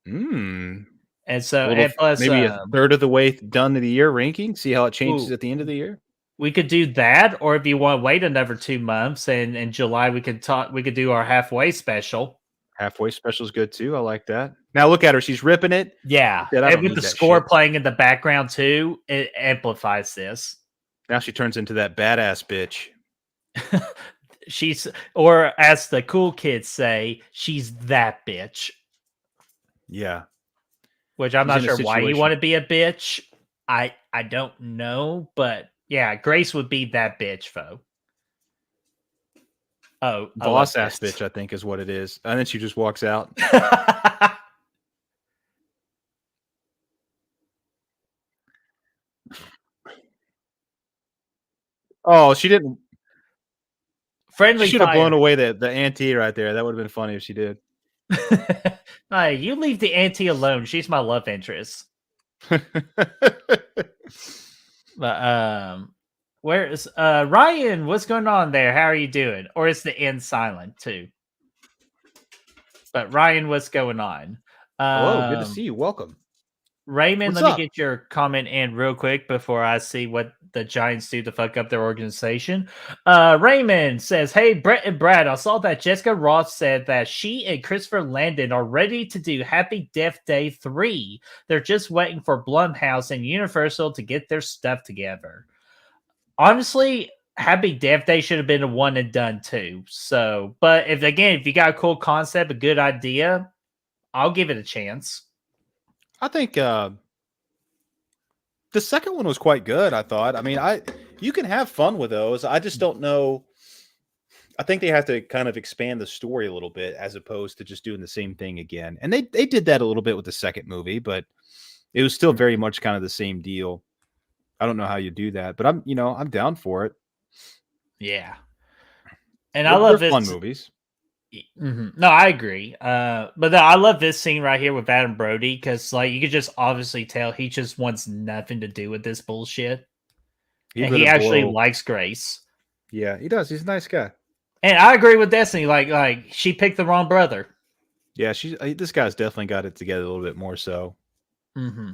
Mm. And so, A little, and plus, maybe a third of the way done to the year ranking. See how it changes ooh, at the end of the year. we could do that, or if you want to wait another 2 months, and in July we could talk. We could do our halfway special. Halfway special is good too. I like that. Now look at her; she's ripping it. Yeah, Said, I and don't with need the that score shit. playing in the background too, it amplifies this. Now she turns into that badass bitch. She's, or as the cool kids say, she's that bitch. Yeah, Which I'm she's not in a sure why you want situation. to be a bitch. I don't know, but yeah, Grace would be that bitch, foe. Oh, I love Boss ass this. bitch, I think is what it is. And then she just walks out. Oh, she didn't. She Friendly should have blown fire. away the auntie right there. That would have been funny if she did. Hey, you leave the auntie alone. She's my love interest. But where is Ryan? What's going on there? How are you doing? Or is the end silent too? But Ryan, what's going on? Hello, good to see you. Welcome. Raymond, What's let me up? get your comment in real quick before I see what the Giants do to fuck up their organization. Raymond says, "Hey, Brett and Brad, I saw that Jessica Roth said that she and Christopher Landon are ready to do Happy Death Day 3. They're just waiting for Blumhouse and Universal to get their stuff together." Honestly, Happy Death Day should have been a one and done too. So, but if you got a cool concept, a good idea, I'll give it a chance. I think the second one was quite good, I thought. I mean, you can have fun with those. I just don't know. I think they have to kind of expand the story a little bit as opposed to just doing the same thing again. And they did that a little bit with the second movie, but it was still very much kind of the same deal. I don't know how you do that, but I'm down for it. Yeah. And I They're love fun this. movies. No, I agree. But I love this scene right here with Adam Brody because, like, you could just obviously tell he just wants nothing to do with this bullshit, He'd and rather he actually blow. likes Grace. Yeah, he does. He's a nice guy. And I agree with Destiny. Like she picked the wrong brother. Yeah, this guy's definitely got it together a little bit more so. Mm-hmm.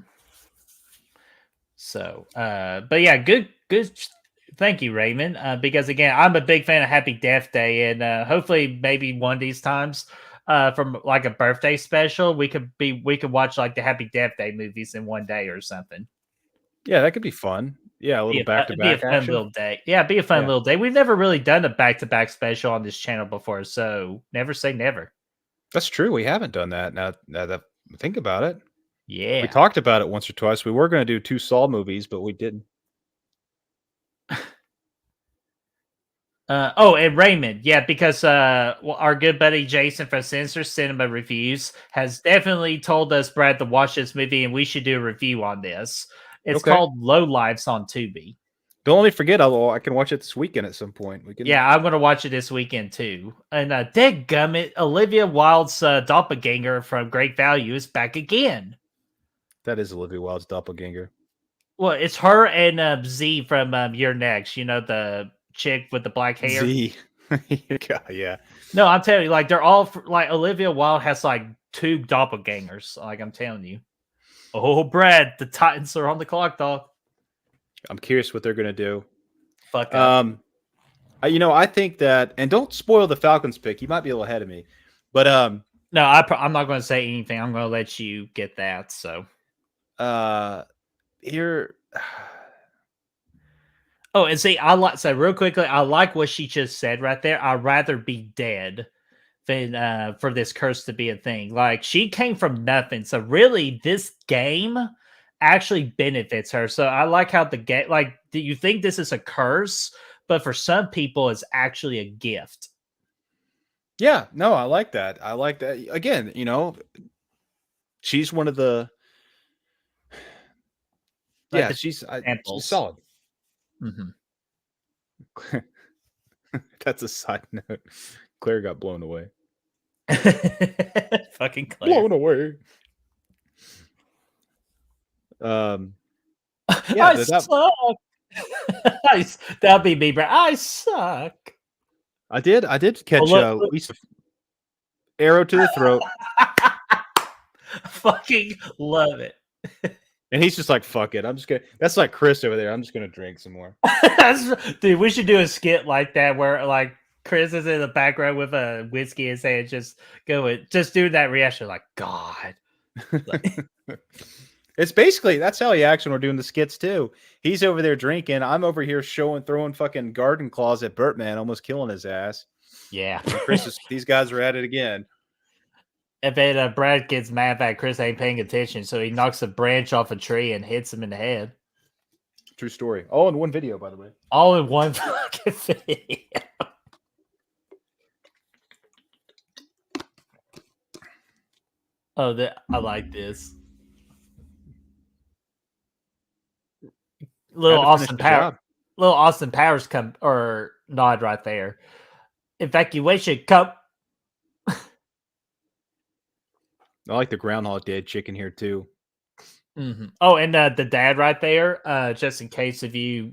So, but yeah, good. Thank you, Raymond. Because again, I'm a big fan of Happy Death Day, and hopefully, maybe one of these times, from like a birthday special, we could watch like the Happy Death Day movies in one day or something. Yeah, that could be fun. Yeah, a little back to Be a back fun action. little day. Yeah, be a fun Yeah. little day. We've never really done a back to back special on this channel before, so never say never. That's true. We haven't done that. Now that I think about it. Yeah. We talked about it once or twice. We were going to do 2 Saw movies, but we didn't. And Raymond, yeah, because our good buddy Jason from Sinister Cinema Reviews has definitely told us, Brad, to watch this movie, and we should do a review on this. It's Okay. called Low Lives on Tubi. Don't only forget, I can watch it this weekend at some point. Yeah, I'm gonna watch it this weekend too. And dadgummit, Olivia Wilde's doppelganger from Great Value is back again. That is Olivia Wilde's doppelganger. Well, it's her and Z from Your Next. You know, the chick with the black hair. Z. Yeah. No, I'm telling you, like they're all like Olivia Wilde has like 2 doppelgangers. Like I'm telling you. Oh, Brad, the Titans are on the clock, dog. I'm curious what they're gonna do. Fuck up. I think that, and don't spoil the Falcons pick. You might be a little ahead of me, but No, I'm not going to say anything. I'm going to let you get that. So, here. oh, and see, real quickly. I like what she just said right there. I'd rather be dead than for this curse to be a thing. Like she came from nothing, so really, this game actually benefits her. So I like how the game. Like, do you think this is a curse? But for some people, it's actually a gift. Yeah, no, I like that. I like that. Again, she's one of the. Like Yeah, the she's examples. solid. Mm-hmm. That's a side note. Claire got blown away. Fucking Claire. Blown away. Yeah, I suck. That'd be me, bro. I suck. I did catch Lisa arrow to the throat. Fucking love it. And he's just like, fuck it. I'm just gonna. That's like Chris over there. I'm just gonna drink some more. Dude, we should do a skit like that where like Chris is in the background with a whiskey and saying just do that reaction like God. It's basically that's how he acts when we're doing the skits too. He's over there drinking. I'm over here throwing fucking garden claws at Bertman, almost killing his ass. Yeah. And these guys are at it again. And then Brad gets mad that Chris ain't paying attention, so he knocks a branch off a tree and hits him in the head. True story. All in one video, by the way. All in one fucking video. Oh, I like this. Little Austin Powers come or nod right there. Evacuation come. I like the Groundhog Day chicken here too. Mm-hmm. Oh, and the dad right there, just in case if you,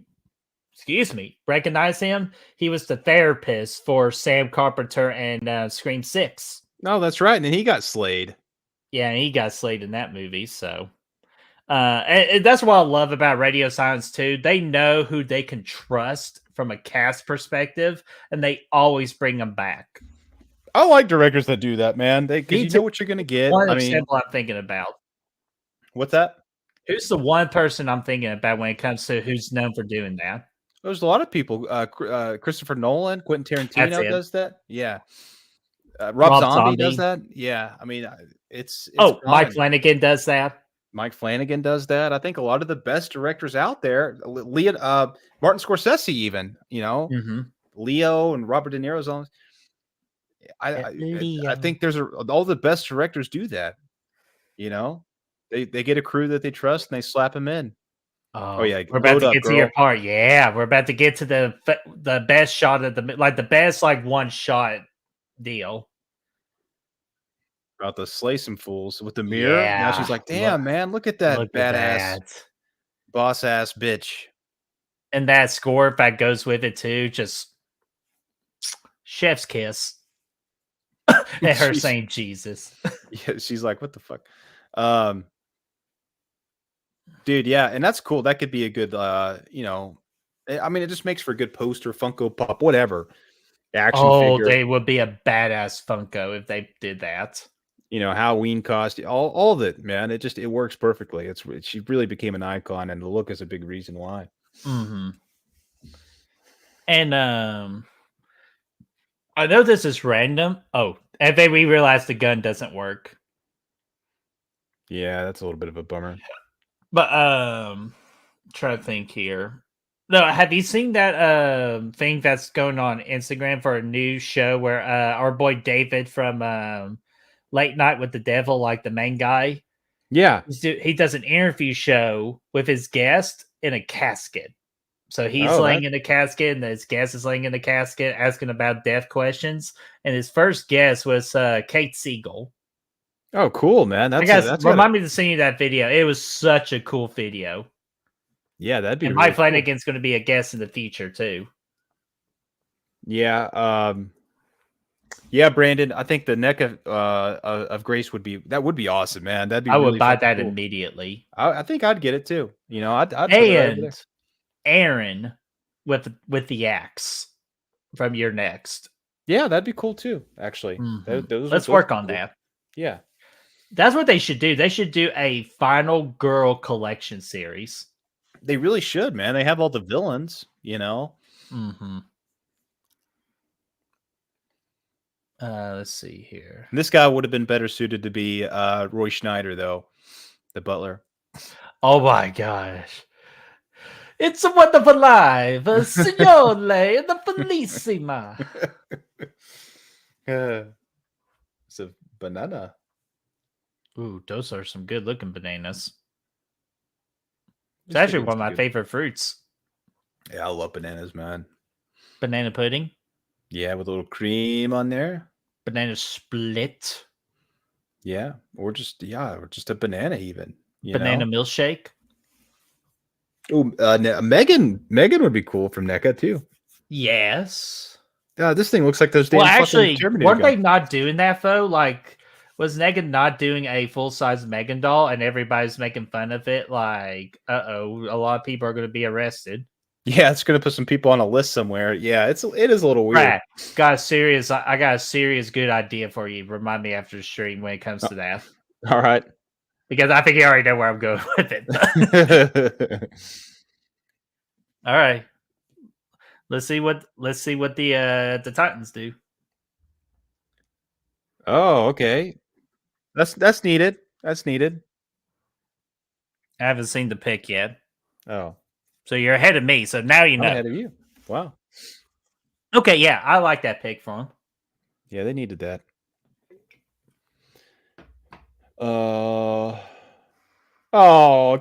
recognize him, he was the therapist for Sam Carpenter and Scream 6. No, that's right. And then he got slayed. Yeah, and he got slayed in that movie. So and that's what I love about Radio Silence too. They know who they can trust from a cast perspective, and they always bring them back. I like directors that do that, man. Because you know what you're gonna get. One example I'm thinking about. What's that? Who's the one person I'm thinking about when it comes to who's known for doing that? There's a lot of people. Christopher Nolan, Quentin Tarantino does that. Yeah. Rob Zombie does that. Yeah. I mean, it's Mike Flanagan does that. Mike Flanagan does that. I think a lot of the best directors out there, Martin Scorsese, even, Leo and Robert De Niro's on. I think all the best directors do that. They get a crew that they trust and they slap them in. Oh yeah, we're about to get to your part. Yeah, we're about to get to the best shot of the best one shot deal. About to slay some fools with the mirror. Yeah. Now she's like, damn, man, look at that badass boss ass bitch. And that score, if that goes with it too, just chef's kiss. And her saying Jesus. Yeah, she's like, what the fuck? Dude, yeah, and that's cool. That could be a good I mean, it just makes for a good poster, Funko Pop, whatever. Action figure. They would be a badass Funko if they did that. Halloween costume, all of it, man. It works perfectly. She really became an icon, and the look is a big reason why. Mm-hmm. And I know this is random. Oh, and then we realized the gun doesn't work. Yeah, that's a little bit of a bummer. But try to think here. No, have you seen that thing that's going on Instagram for a new show where our boy David from Late Night with the Devil, like the main guy? Yeah. He does an interview show with his guest in a casket. So he's laying in a casket, and his guest is laying in a casket, asking about death questions. And his first guest was Kate Siegel. Oh, cool, man! Remind me to send you that video. It was such a cool video. Yeah, that'd be. And Mike Flanagan's going to be a guest in the future too. Yeah, yeah, Brandon. I think the neck of Grace would be awesome, man. That'd be. I would buy that immediately. I think I'd get it too. I'd and Aaron with the axe from Your Next. Yeah, that'd be cool too. Actually, let's work on that. Yeah. That's what they should do. They should do a Final Girl collection series. They really should, man. They have all the villains, Mm-hmm. Let's see here. This guy would have been better suited to be Roy Schneider, though, the butler. Oh my gosh. It's a wonderful life. Signore and the Bellissima. It's a banana. Ooh, those are some good looking bananas. It's actually one of my favorite fruits. Yeah, I love bananas, man. Banana pudding. Yeah, with a little cream on there. Banana split. Yeah, or just a banana even. Banana milkshake. Oh, Megan would be cool from NECA too. Yes. This thing looks like those damn actually, Terminator weren't they not doing that though? Like Was Negan not doing a full size Megan doll, and everybody's making fun of it? Like, a lot of people are going to be arrested. Yeah, it's gonna put some people on a list somewhere. Yeah, it is a little weird. Brad, I got a serious good idea for you. Remind me after the stream when it comes to that, All right. because I think you already know where I'm going with it. All right, let's see what the Titans do. Oh, okay. That's needed. That's needed. I haven't seen the pick yet, Oh, so you're ahead of me. So now you I'm know. ahead of you. Wow. Okay, yeah, I like that pick for him. Yeah, they needed that. Oh,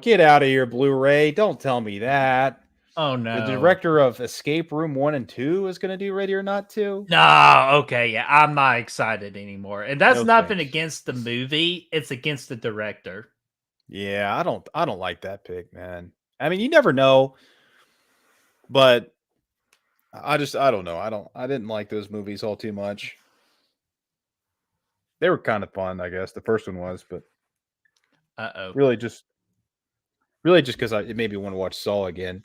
get out of here, Blu-ray. Don't tell me that. Oh no. The director of Escape Room 1 and 2 is going to do Ready or Not 2? No, okay, yeah, I'm not excited anymore. And that's No nothing thanks. against the movie, it's against the director. Yeah, I don't like that pick, man. I mean, you never know, but I don't know. I didn't like those movies all too much. They were kind of fun, I guess. The first one was, but Uh-oh. really just because it made me want to watch Saw again.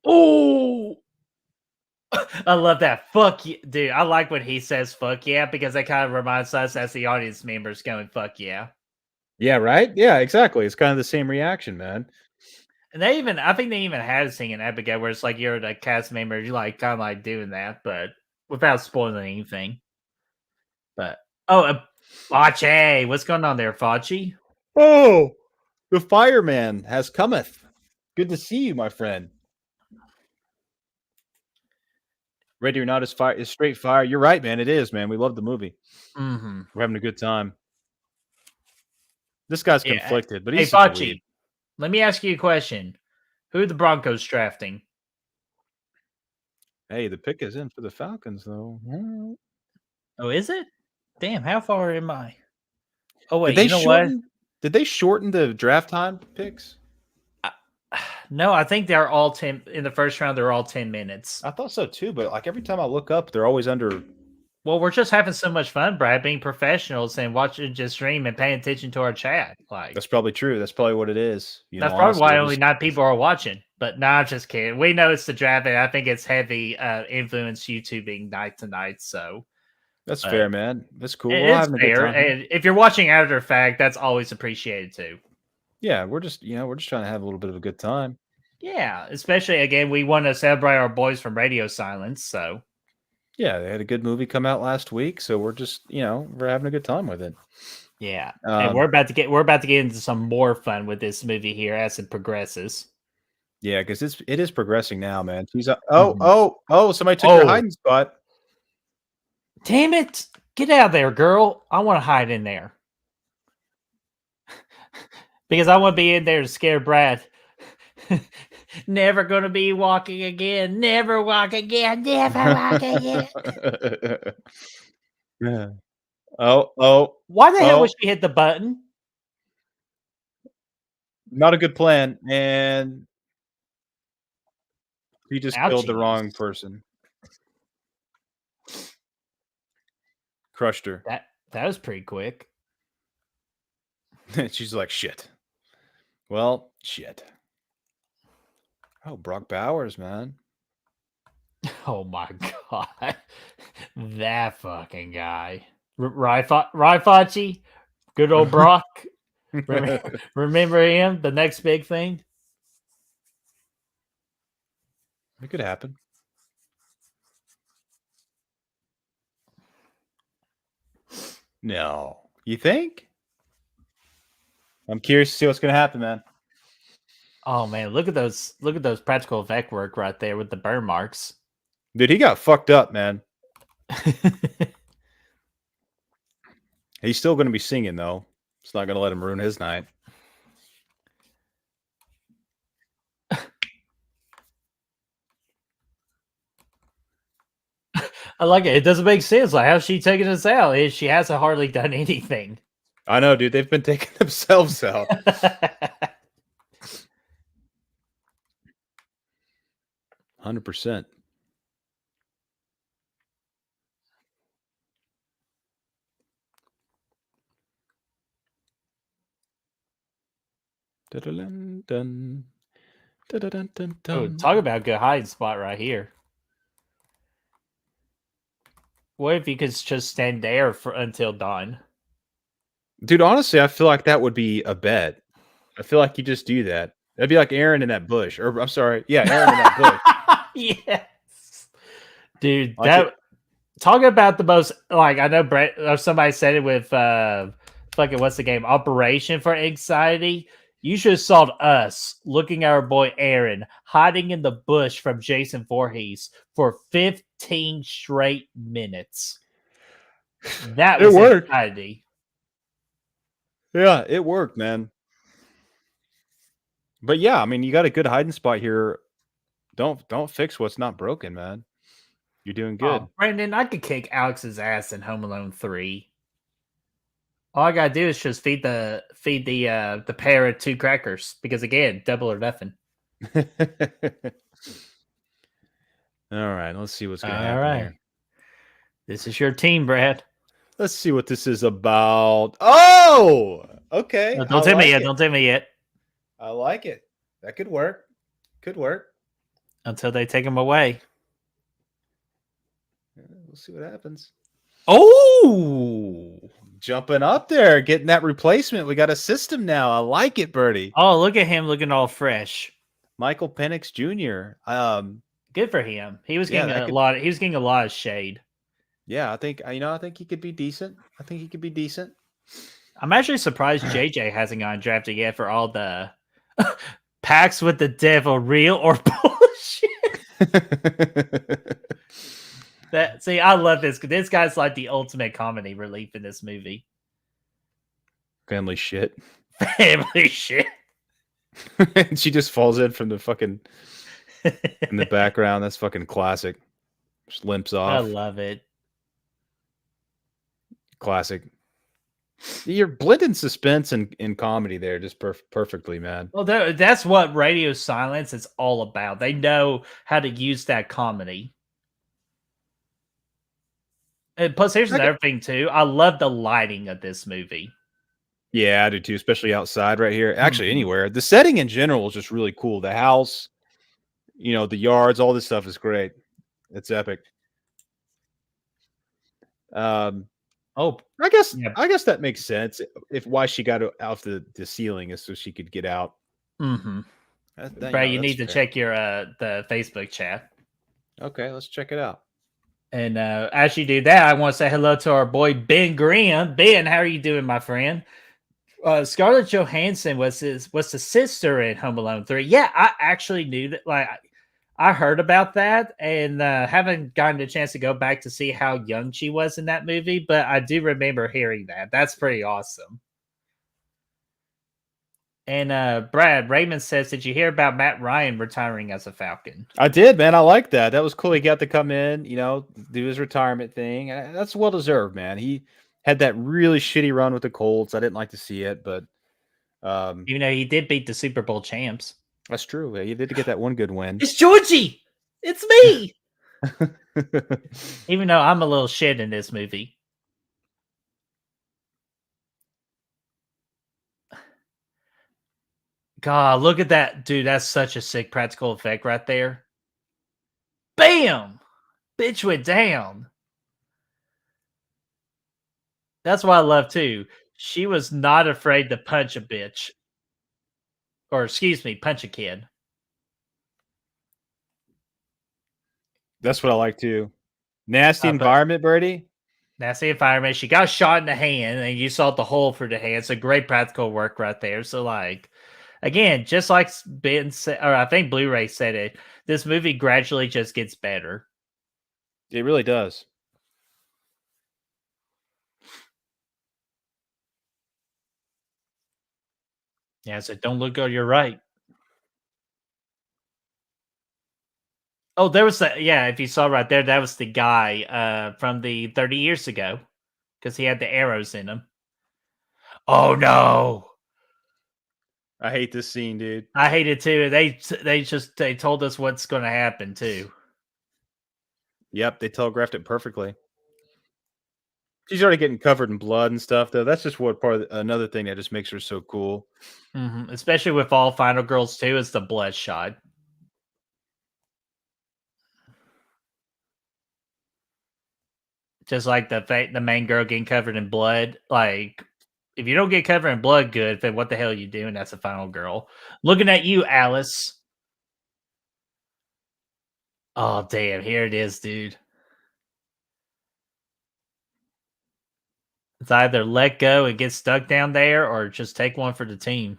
Oh, I love that. Fuck you, dude. I like when he says "fuck yeah" because that kind of reminds us as the audience members going "fuck yeah." Yeah, right? Yeah, exactly. It's kind of the same reaction, man. And I think they even had a scene in Abigail where it's like you're the cast member, you like kind of like doing that, but without spoiling anything. But Fauci, what's going on there, Fauci? Oh, the fireman has cometh. Good to see you, my friend. Ready or Not is fire is straight fire. You're right, man. It is, man. We love the movie. Mm-hmm. We're having a good time. This guy's Yeah. conflicted, but Hey, he's such a weeb. Fauci, let me ask you a question. Who are the Broncos drafting? Hey, the pick is in for the Falcons, though. Oh, is it? Damn, how far am I? Oh, wait, Did they you know what? shorten? Did they shorten the draft time picks? No, I think they're all 10 in the first round. They're all 10 minutes. I thought so too, but like every time I look up, they're always under. Well, we're just having so much fun, Brad, being professionals and watching just stream and paying attention to our chat. Like That's probably true. That's probably what it is. You know, that's probably honestly, why we're only just- 9 people are watching. But no, I'm just kidding. We know it's the draft, and I think it's heavy influence YouTubing night to night. So that's fair, man. That's cool. We're all it's having a good fair. time. Here. And if you're watching after the fact, that's always appreciated too. Yeah, we're just trying to have a little bit of a good time. Yeah, especially again, we want to celebrate our boys from Radio Silence. So Yeah, they had a good movie come out last week, so we're just we're having a good time with it. yeah, and we're about to get into some more fun with this movie here as it progresses. Yeah, because it is progressing now, man. She's Mhm. somebody took your hiding spot. Damn it! Get out of there, girl. I want to hide in there. Because I want to be in there to scare Brad. Never gonna be walking again. Never walk again. Never walk again. Yeah. Oh. Why the hell would she hit the button? Not a good plan. And he just killed the wrong Ouchies. person. Crushed her. That was pretty quick. She's like, shit. Well, shit. Oh, Brock Bowers, man. Oh my god. That fucking guy. Raifachi? Good old Brock. Remember him? The next big thing? It could happen. No. You think? I'm curious to see what's gonna happen, man. Oh man, look at those practical effect work right there with the burn marks. Dude, he got fucked up, man. He's still gonna be singing though. It's not gonna let him ruin his night. I like it. It doesn't make sense. Like, how's she taking us out? She hasn't hardly done anything. I know, dude. They've been taking themselves out. 100%. Dun, dun, dun, dun, dun, dun, Oh, dun. talk about a good hiding spot right here. What if you could just stand there until dawn? Dude, honestly, I feel like that would be a bet. I feel like you just do that. That'd be like Aaron in that bush. Or I'm sorry. Yeah, Aaron in that bush. Yes. Dude, Like it. talk about the most, like, I know Brett or somebody said it with fucking what's the game? Operation for Anxiety. You should have saw us looking at our boy Aaron hiding in the bush from Jason Voorhees for 15 straight minutes. That It was worked. anxiety. Yeah, it worked, man. But yeah, I mean, you got a good hiding spot here. Don't fix what's not broken, man. You're doing good. Oh, Brandon, I could kick Alex's ass in Home Alone 3. All I gotta do is just feed the parrot 2 crackers because again, double or nothing. All right, let's see what's gonna All happen right, here. this is your team, Brad. Let's see what this is about. Oh, okay. No, don't tell me yet. Don't tell me yet I like it. That could work. Could work. until they take them away. We'll see what happens. Oh, Jumping up there, getting that replacement. We got a system now. I like it, Birdie. oh, look at him looking all fresh. Michael Penix Jr. Good for him. He was Yeah, getting a lot. He was getting a lot of shade. Yeah, I think I think he could be decent. I think he could be decent. I'm actually surprised JJ hasn't gotten drafted yet for all the packs with the devil, real or bullshit. See, I love this. This guy's like the ultimate comedy relief in this movie. Family shit. Family shit. And she just falls in from the fucking in the background. That's fucking classic. Just limps off. I love it. Classic. You're blending suspense and comedy there just perfectly, man. Well, that's what Radio Silence is all about. They know how to use that comedy. And plus, here's another thing too. I love the lighting of this movie. Yeah, I do too, especially outside right here. Actually, anywhere. The setting in general is just really cool. The house, the yards, all this stuff is great. It's epic. I guess that makes sense. If why she got off the ceiling is so she could get out. Mm-hmm. Brad, you need to check your the Facebook chat. Okay, let's check it out. And as you do that, I want to say hello to our boy Ben Graham. Ben, how are you doing, my friend? Scarlett Johansson was the sister in Home Alone 3. Yeah, I actually knew that. Like, I heard about that, and haven't gotten a chance to go back to see how young she was in that movie. But I do remember hearing that. That's pretty awesome. And Brad Raymond says, "Did you hear about Matt Ryan retiring as a Falcon?" I did, man. I like that. That was cool. He got to come in, do his retirement thing. That's well deserved, man. He had that really shitty run with the Colts. I didn't like to see it, but he did beat the Super Bowl champs. That's true. He did get that one good win. It's Georgie. It's me. Even though I'm a little shit in this movie. God, look at that. Dude, that's such a sick practical effect right there. Bam! Bitch went down. That's what I love, too. She was not afraid to punch a bitch. Or, excuse me, punch a kid. That's what I like, too. Nasty environment, Birdie. Nasty environment. She got shot in the hand, and you saw the hole through the hand. So, great practical work right there. So, like... Again, just like Ben said, or I think Blu-ray said it, this movie gradually just gets better. It really does. Yeah, so don't look on your right. Oh, there was that. Yeah, if you saw right there, that was the guy from the 30 years ago because he had the arrows in him. Oh, no. I hate this scene, dude. I hate it too. They told us what's going to happen too. Yep, they telegraphed it perfectly. She's already getting covered in blood and stuff, though. That's just what part of another thing that just makes her so cool. Especially with all Final Girls too, is the bloodshot. Just like the main girl getting covered in blood. Like, if you don't get covered in blood good, then what the hell are you doing? That's a Final Girl. Looking at you, Alice. Oh damn! Here it is, dude. It's either let go and get stuck down there, or just take one for the team.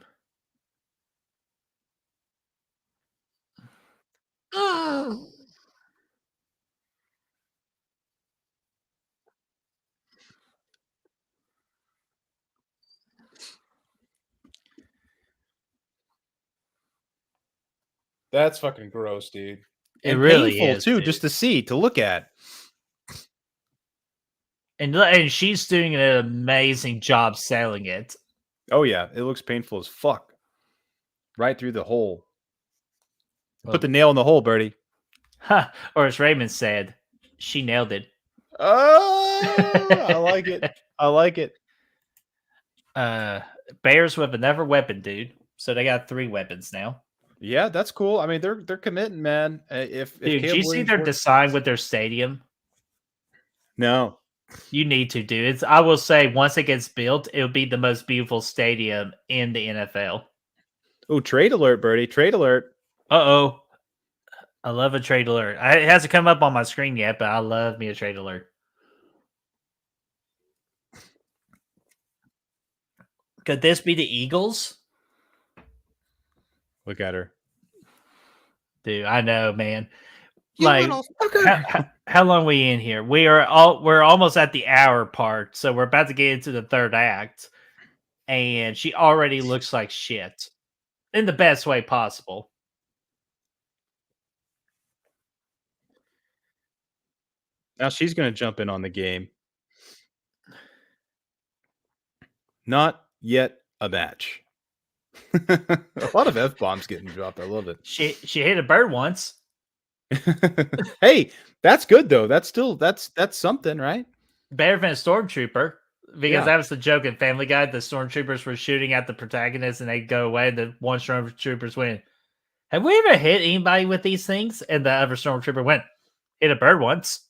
That's fucking gross, dude. It And really painful is, too, dude. just to see, to look at. And she's doing an amazing job selling it. Oh yeah, it looks painful as fuck. Right through the hole. Put the nail in the hole, Birdie. Huh. Or as Raymond said, she nailed it. Oh, I like it. I like it. Bears with another weapon, dude. So they got 3 weapons now. Yeah, that's cool. I mean, they're committing, man. If Dude, did Caleb you see Williams their works- design with their stadium? No. You need to, dude. I will say, once it gets built, it'll be the most beautiful stadium in the NFL. Oh, trade alert, Birdie. Trade alert. Uh-oh. I love a trade alert. It hasn't come up on my screen yet, but I love me a trade alert. Could this be the Eagles? Look at her. Dude, I know, man. You like, little fucker. How long are we in here? We're almost at the hour part, so we're about to get into the third act, and she already looks like shit in the best way possible. Now she's going to jump in on the game. Not yet a match. A lot of F-bombs getting dropped. I love it. She hit a bird once. Hey, that's good though. That's still that's something, right? Better than a stormtrooper, because that was the joke in Family Guy. The stormtroopers were shooting at the protagonist, and they'd go away. The one stormtroopers went, "Have we ever hit anybody with these things?" And the other stormtrooper went, "Hit a bird once."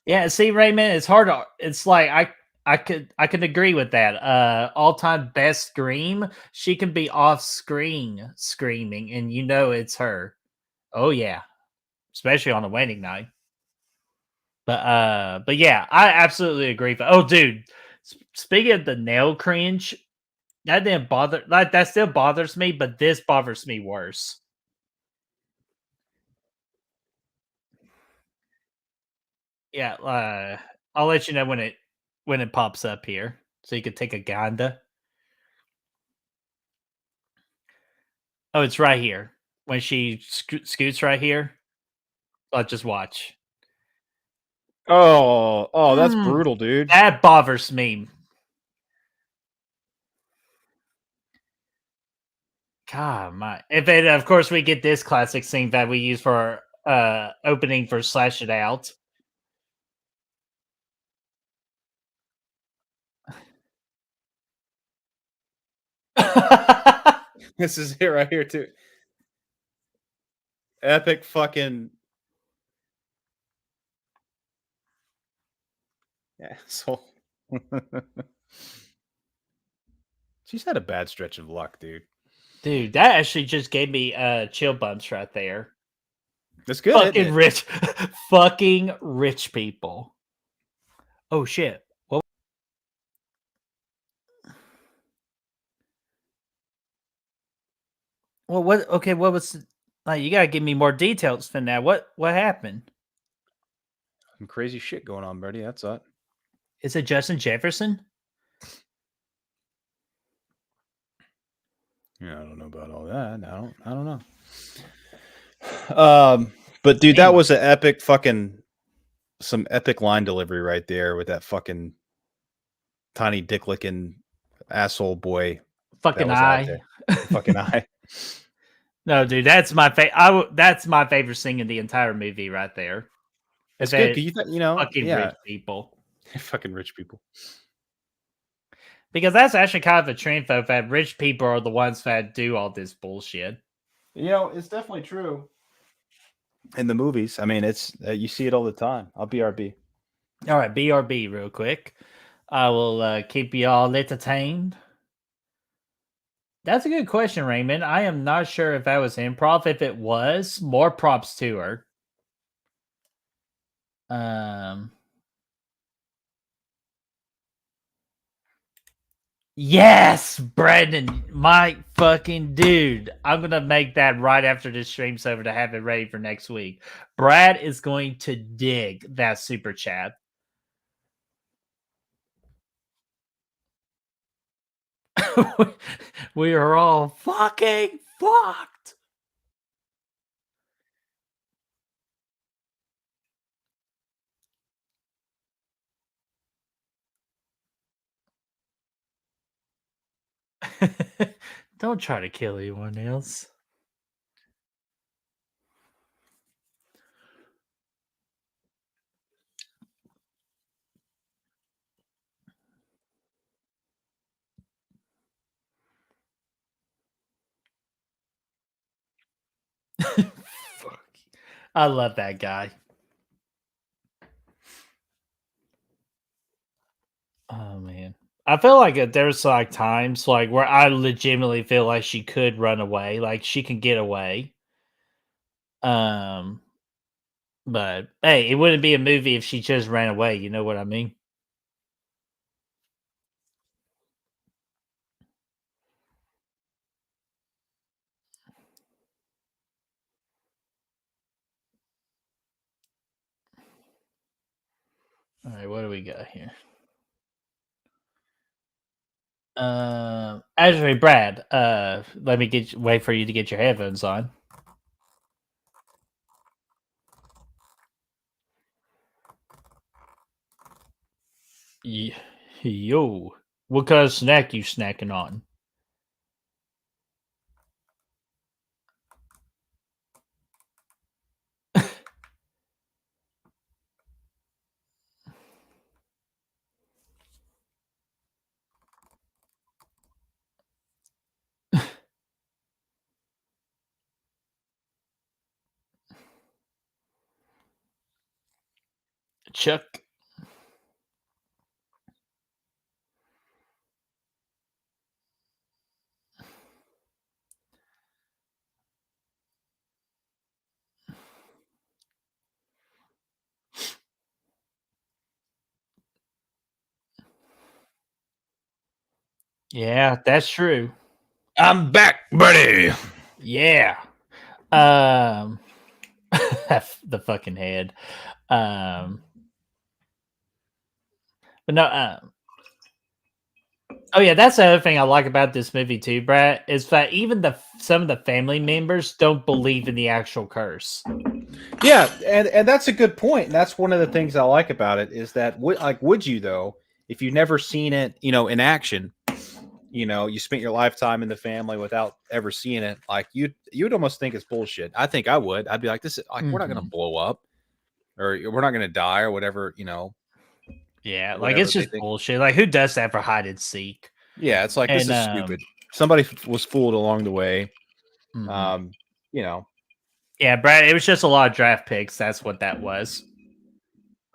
Yeah, see, Raymond, it's hard to, it's like I could agree with that. All-time best scream, she can be off screen screaming and you know it's her. Oh yeah. Especially on a wedding night. But yeah, I absolutely agree. Oh dude, speaking of the nail cringe, that didn't bother, like, that still bothers me, but this bothers me worse. Yeah, I'll let you know when it pops up here, so you can take a gander. Oh, it's right here. When she scoots right here. I'll just watch. Oh, that's brutal, dude. That bothers me. God, my! If it, of course, we get this classic scene that we use for opening for Slash It Out. This is it right here too. Epic fucking asshole. She's had a bad stretch of luck, dude. Dude, that actually just gave me chill bumps right there. That's good. Fucking rich, fucking rich people. Oh shit! Well, what? Okay, what was? Like, you gotta give me more details than that. What happened? Some crazy shit going on, Birdie. That's it. Is it Justin Jefferson? Yeah, I don't know about all that. I don't know. But dude, that was an epic fucking some epic line delivery right there with that fucking tiny dick licking asshole boy. Fucking eye. Fucking eye. No, dude, that's my that's my favorite thing in the entire movie right there. If It's good it because you thought, you know, fucking yeah, rich people. fucking rich people. Because that's actually kind of a trend, though, that rich people are the ones that do all this bullshit. You know, it's definitely true in the movies. I mean, it's you see it all the time. I'll BRB. All right, BRB, real quick. I will keep you all entertained. That's a good question, Raymond. I am not sure if that was improv. If it was, more props to her. Um, yes, Brandon, my fucking dude. I'm gonna make that right after this stream's over to have it ready for next week. Brad is going to dig that super chat. We are all fucking fucked. Don't try to kill anyone else. Fuck. I love that guy. Oh man. I feel like there's like times like where I legitimately feel like she could run away, like she can get away. Um, but hey, it wouldn't be a movie if she just ran away. You know what I mean? All right, what do we got here? Actually, Brad, let me wait for you to get your headphones on. Yo, what kind of snack you snacking on? Chuck. Yeah, that's true. I'm back, buddy. Yeah. Um, the fucking head. Um, but no. Oh yeah, that's the other thing I like about this movie too, Brad, is that even some of the family members don't believe in the actual curse. Yeah, and that's a good point. And that's one of the things I like about it is that would you though, if you've never seen it, you know, in action, you know, you spent your lifetime in the family without ever seeing it, like you'd almost think it's bullshit. I think I would. I'd be like, this is like we're not gonna Mhm. blow up or we're not gonna die or whatever, you know, Yeah, or like whatever it's they just think. bullshit. Like who does that for hide and seek? Yeah, it's like this And is stupid. Somebody was fooled along the way. mhm. Um, you know. Yeah, Brad, it was just a lot of draft picks. That's what that was.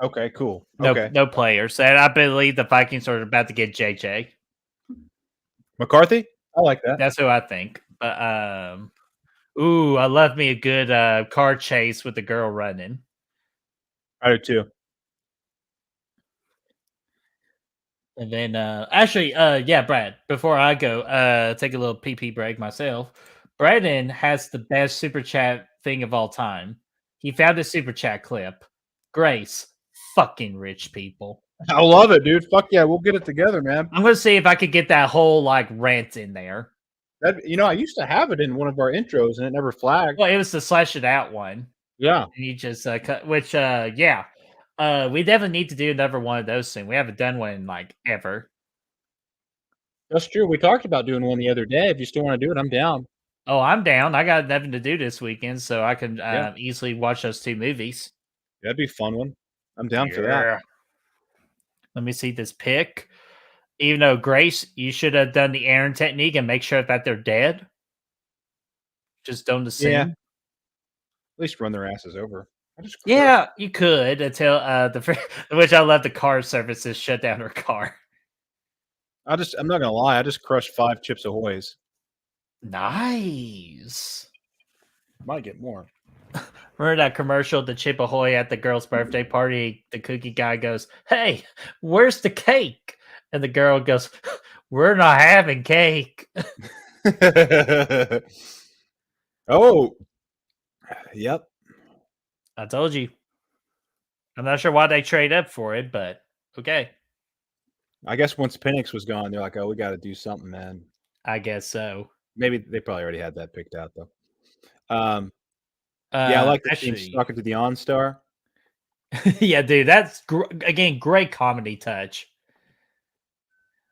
Okay, cool. No, Okay. no players, and I believe the Vikings are about to get JJ. McCarthy? I like that. That's who I think. But ooh, I love me a good car chase with the girl running. I do too. And then actually yeah, Brad, before I go take a little pee break myself, Braden has the best super chat thing of all time. He found a super chat clip. Grace, fucking rich people. I love it, dude. Fuck yeah, we'll get it together, man. I'm gonna see if I could get that whole like rant in there. That you know, I used to have it in one of our intros and it never flagged. Well, it was the slash it out one. Yeah, And you just cut, which yeah. We definitely need to do another one of those soon. We haven't done one in like ever. that's true. We talked about doing one the other day. If you still want to do it, I'm down. Oh, I'm down. I got nothing to do this weekend, so I can Yeah, easily watch those 2 movies. that'd be a fun one. I'm down for that. Yeah. Let me see this pick. Even though Grace, you should have done the Aaron technique and make sure that they're dead. Just don't Yeah, assume. at least run their asses over. I just crushed. Yeah, you could until which I love the car services shut down her car. I'm not gonna lie. I just crushed 5 Chips Ahoy's. Nice. Might get more. Remember that commercial, the Chip Ahoy at the girl's birthday party? The cookie guy goes, "Hey, where's the cake?" And the girl goes, "We're not having cake." Oh, yep. I told you. I'm not sure why they trade up for it, but okay. I guess once Penix was gone, they're like, "Oh, we got to do something, man." I guess so. Maybe they probably already had that picked out though. Yeah, I like the team Actually, stuck into the OnStar. yeah, dude, that's again great comedy touch.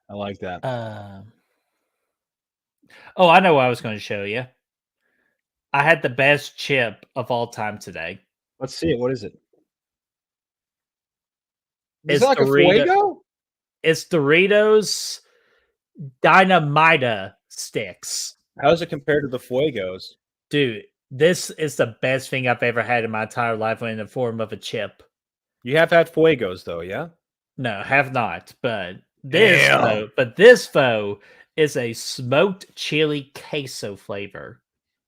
I like that. Oh, I know what I was going to show you. I had the best chip of all time today. Let's see it. What is it? Is it It's like a Dorito. Fuego? It's Doritos Dynamita sticks. How does it compare to the Fuegos? Dude, this is the best thing I've ever had in my entire life in the form of a chip. You have had Fuegos though, yeah? No, have not. But Damn. this though is a smoked chili queso flavor.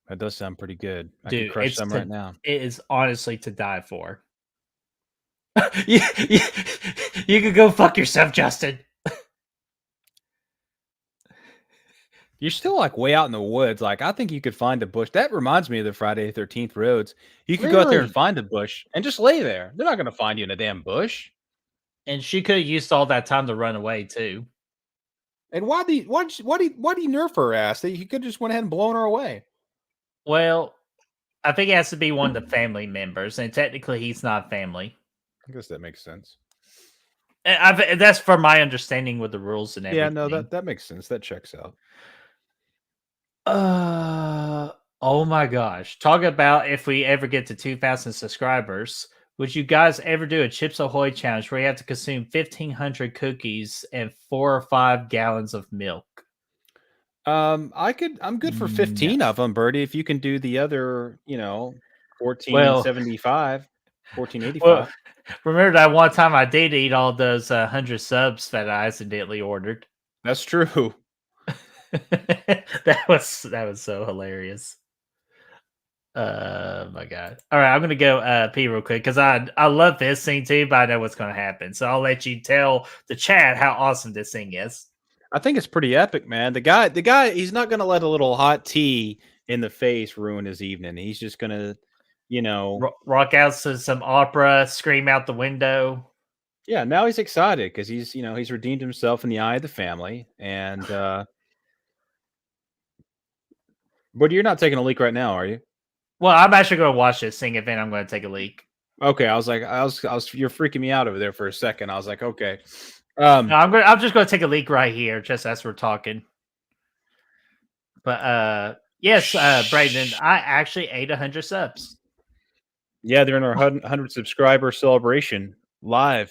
That does sound pretty good. I could Dude, crush some right now. it is honestly to die for. you, you, you could go fuck yourself, Justin. You're still like way out in the woods. Like I think you could find a bush. That reminds me of the Friday the 13th roads. You could go out there and Really? find a bush and just lay there. They're not going to find you in a damn bush. And she could have used all that time to run away too. And why do you nerf her ass? He could just went ahead and blown her away. Well, I think it has to be one of the family members, and technically he's not family. I guess that makes sense. That's from my understanding with the rules and everything. Yeah, no, that makes sense. That checks out. Oh my gosh. Talk about if we ever get to 2,000 subscribers. Would you guys ever do a Chips Ahoy challenge where you have to consume 1,500 cookies and 4 or 5 gallons of milk? I'm good for 15 of them, Birdie. If you can do the other, 1475, 1485. Well, remember that one time I did eat all those 100 subs that I accidentally ordered? That's true. that was so hilarious. My god. All right, I'm gonna go pee real quick because I love this scene too, but I know what's gonna happen. So I'll let you tell the chat how awesome this thing is. I think it's pretty epic, man. The guy, he's not gonna let a little hot tea in the face ruin his evening. He's just gonna, rock out to some opera, scream out the window. Yeah, now he's excited because he's redeemed himself in the eye of the family. And but you're not taking a leak right now, are you? Well, I'm actually going to watch this thing, and then I'm going to take a leak. Okay, I was you're freaking me out over there for a second. I was like, okay. No, I'm just going to take a leak right here, just as we're talking. But yes, Brayden, I actually ate 100 subs. Yeah, they're in our 100 subscriber celebration live.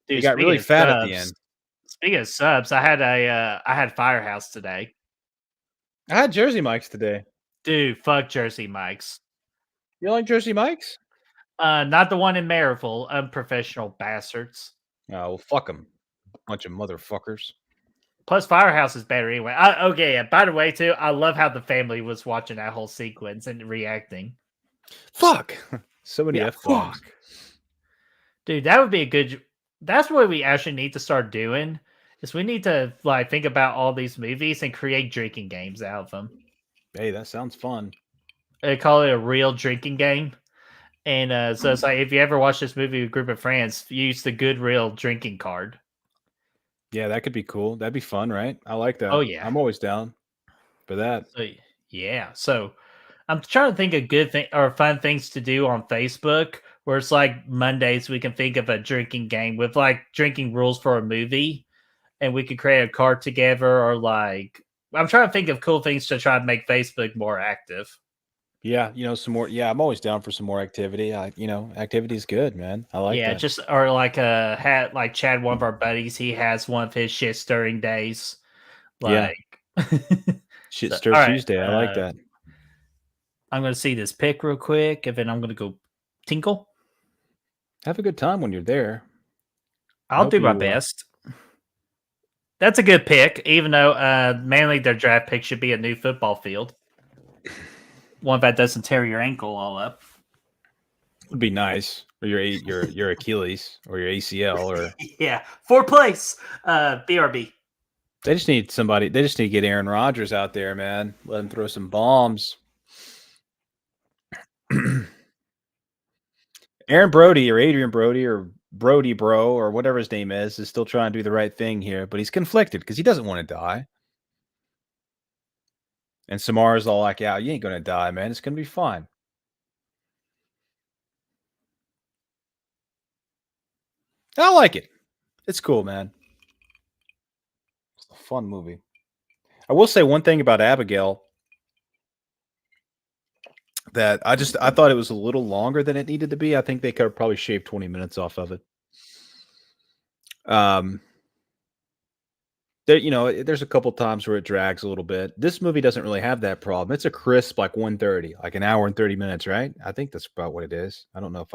Dude, They got really fat at the end. Speaking of subs, I had Firehouse today. I had Jersey Mike's today. Dude, fuck Jersey Mike's. You like Jersey Mike's? Not the one in Maryville. Unprofessional bastards. Oh, well, fuck them. Bunch of motherfuckers. Plus, Firehouse is better anyway. Okay, yeah. By the way, too, I love how the family was watching that whole sequence and reacting. Fuck. So many F-bombs. Dude, that would be a good... That's what we actually need to start doing, is we need to think about all these movies and create drinking games out of them. Hey, that sounds fun. They call it a real drinking game. And so it's like, if you ever watch this movie with a group of friends, use the good real drinking card. Yeah, that could be cool. That'd be fun, right? I like that. Oh, yeah. I'm always down for that. So, yeah. So I'm trying to think of good thing or fun things to do on Facebook, where it's like Mondays we can think of a drinking game with drinking rules for a movie. and we could create a card together, or like I'm trying to think of cool things to try to make Facebook more active. Yeah, some more. Yeah, I'm always down for some more activity. Activity is good, man. I like Yeah, that. just or like had like Chad, one of our buddies, he has one of his shit stirring days. Yeah, Like shit so, stir all right. Tuesday. I like that. I'm gonna see this pick real quick, and then I'm gonna go tinkle. Have a good time when you're there. I I'll hope do my you. best. That's a good pick, even though mainly their draft pick should be a new football field. One that doesn't tear your ankle all up. Would be nice, or your Achilles or your ACL, or Yeah, 4th place. BRB. they just need somebody. They just need to get Aaron Rodgers out there, man. Let him throw some bombs. Aaron Brody or Adrian Brody or Brody Bro or whatever his name is still trying to do the right thing here, but he's conflicted because he doesn't want to die. And Samara's all like, "Yeah, you ain't gonna die, man. It's gonna be fine." I like it. It's cool, man. It's a fun movie. I will say one thing about Abigail that I thought it was a little longer than it needed to be. I think they could have probably shaved 20 minutes off of it. There's a couple times where it drags a little bit. This movie doesn't really have that problem. It's a crisp like 1:30, like an hour and 30 minutes, right? I think that's about what it is. I don't know if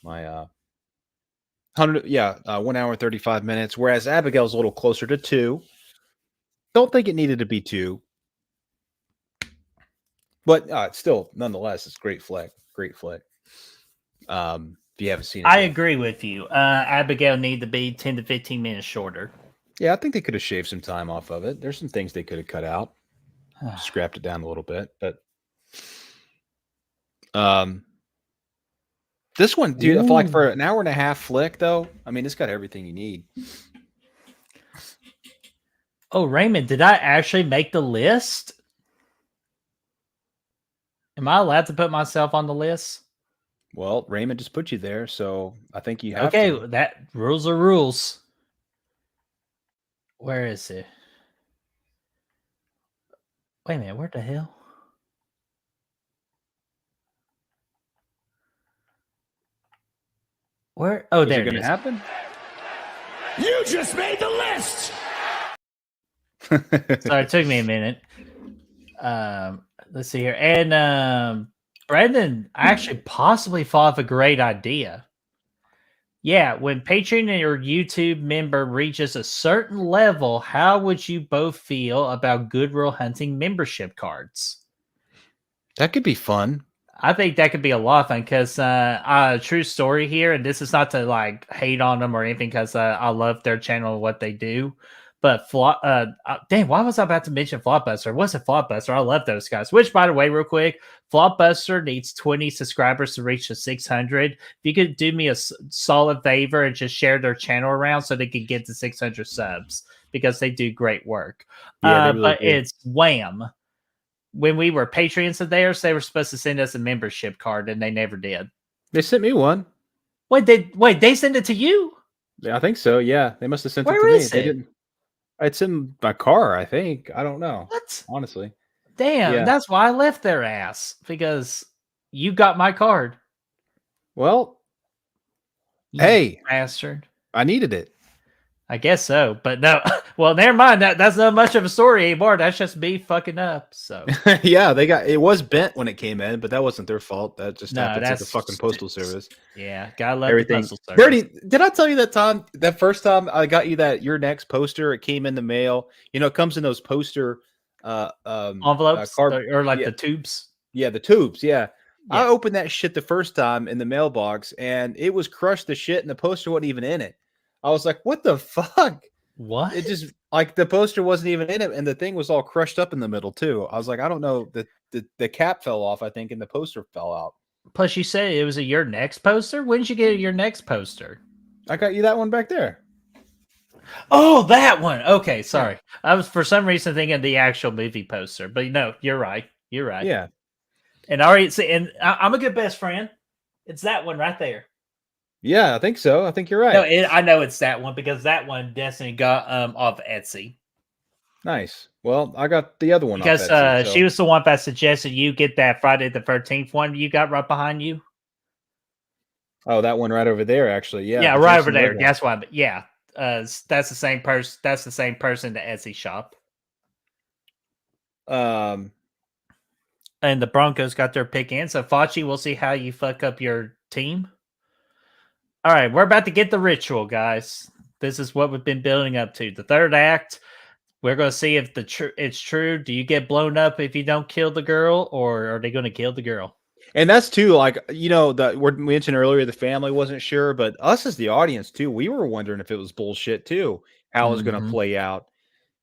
my 1 hour and 35 minutes. Whereas Abigail's a little closer to 2. Don't think it needed to be 2. But still, nonetheless, it's great flick. Great flick. If you haven't seen it, I agree with you. Abigail need to be 10 to 15 minutes shorter. Yeah, I think they could have shaved some time off of it. There's some things they could have cut out, scrapped it down a little bit. But this one, dude, like for an hour and a half flick, though, I mean, it's got everything you need. Oh, Raymond, did I actually make the list? Am I allowed to put myself on the list? Well, Raymond just put you there, so I think you have Okay, to. that rules are rules. Where is it? Wait a minute, where the hell? Where? Oh, there it going to happen? You just made the list! Sorry, it took me a minute. Let's see here. And Brandon actually possibly thought of a great idea. Yeah, when Patreon or YouTube member reaches a certain level, how would you both feel about Goodwill Hunting membership cards? That could be fun. I think that could be a lot of fun because true story here, and this is not to like hate on them or anything because I love their channel and what they do. But damn, why was I about to mention Flopbuster? What's a Flopbuster? I love those guys. Which, by the way, real quick, Flopbuster needs 20 subscribers to reach the 600. If you could do me a solid favor and just share their channel around so they can get to 600 subs because they do great work. Yeah, they really but do. it's Wham. When we were Patreons of theirs, they were supposed to send us a membership card, and they never did. They sent me one. Wait, they sent it to you? Yeah, I think so. Yeah, they must have sent it to me. Where is They it? didn't. It's in my car, I think. I don't know. What? Honestly. Damn, Yeah. that's why I left their ass, because you got my card. Well, You hey, bastard. I needed it. I guess so, but no. Well, never mind. That's not much of a story anymore. That's just me fucking up. So Yeah, it was bent when it came in, but that wasn't their fault. That just happens at the fucking postal service. Yeah, gotta love Everything. the postal service. Bertie, did I tell you that first time I got you that your next poster? It came in the mail. It comes in those poster envelopes or like the tubes. Yeah, the tubes. Yeah. I Yes. opened that shit the first time in the mailbox, and it was crushed to shit, and the poster wasn't even in it. I was like, "What the fuck?" What? It just like the poster wasn't even in it, and the thing was all crushed up in the middle too. I was like, I don't know. The cap fell off, I think, and the poster fell out. Plus, you said it was your next poster. When did you get your next poster? I got you that one back there. Oh, that one. Okay, sorry. Yeah. I was for some reason thinking the actual movie poster, but no, you're right. You're right. Yeah. And already, and I'm a good best friend. It's that one right there. Yeah, I think so. I think you're No, right. I know it's that one because that one Destiny got off Etsy. Nice. Well, I got the other one off Because Etsy. she So, was the one that suggested you get that Friday the 13th one you got right behind you. oh, that one right over there, actually. Yeah, Yeah, the right over Jason there. Red one. That's why. Yeah, that's the same person. That's the same person in the Etsy shop. Um, And the Broncos got their pick in. So Fauci, we'll see how you fuck up your team. All right, we're about to get the ritual, guys. This is what we've been building up to. The third act. We're going to see if it's true. Do you get blown up if you don't kill the girl, or are they going to kill the girl? and that's too, like, we mentioned earlier, the family wasn't sure, but us as the audience too, we were wondering if it was bullshit too, how it was going to Mhm. play out.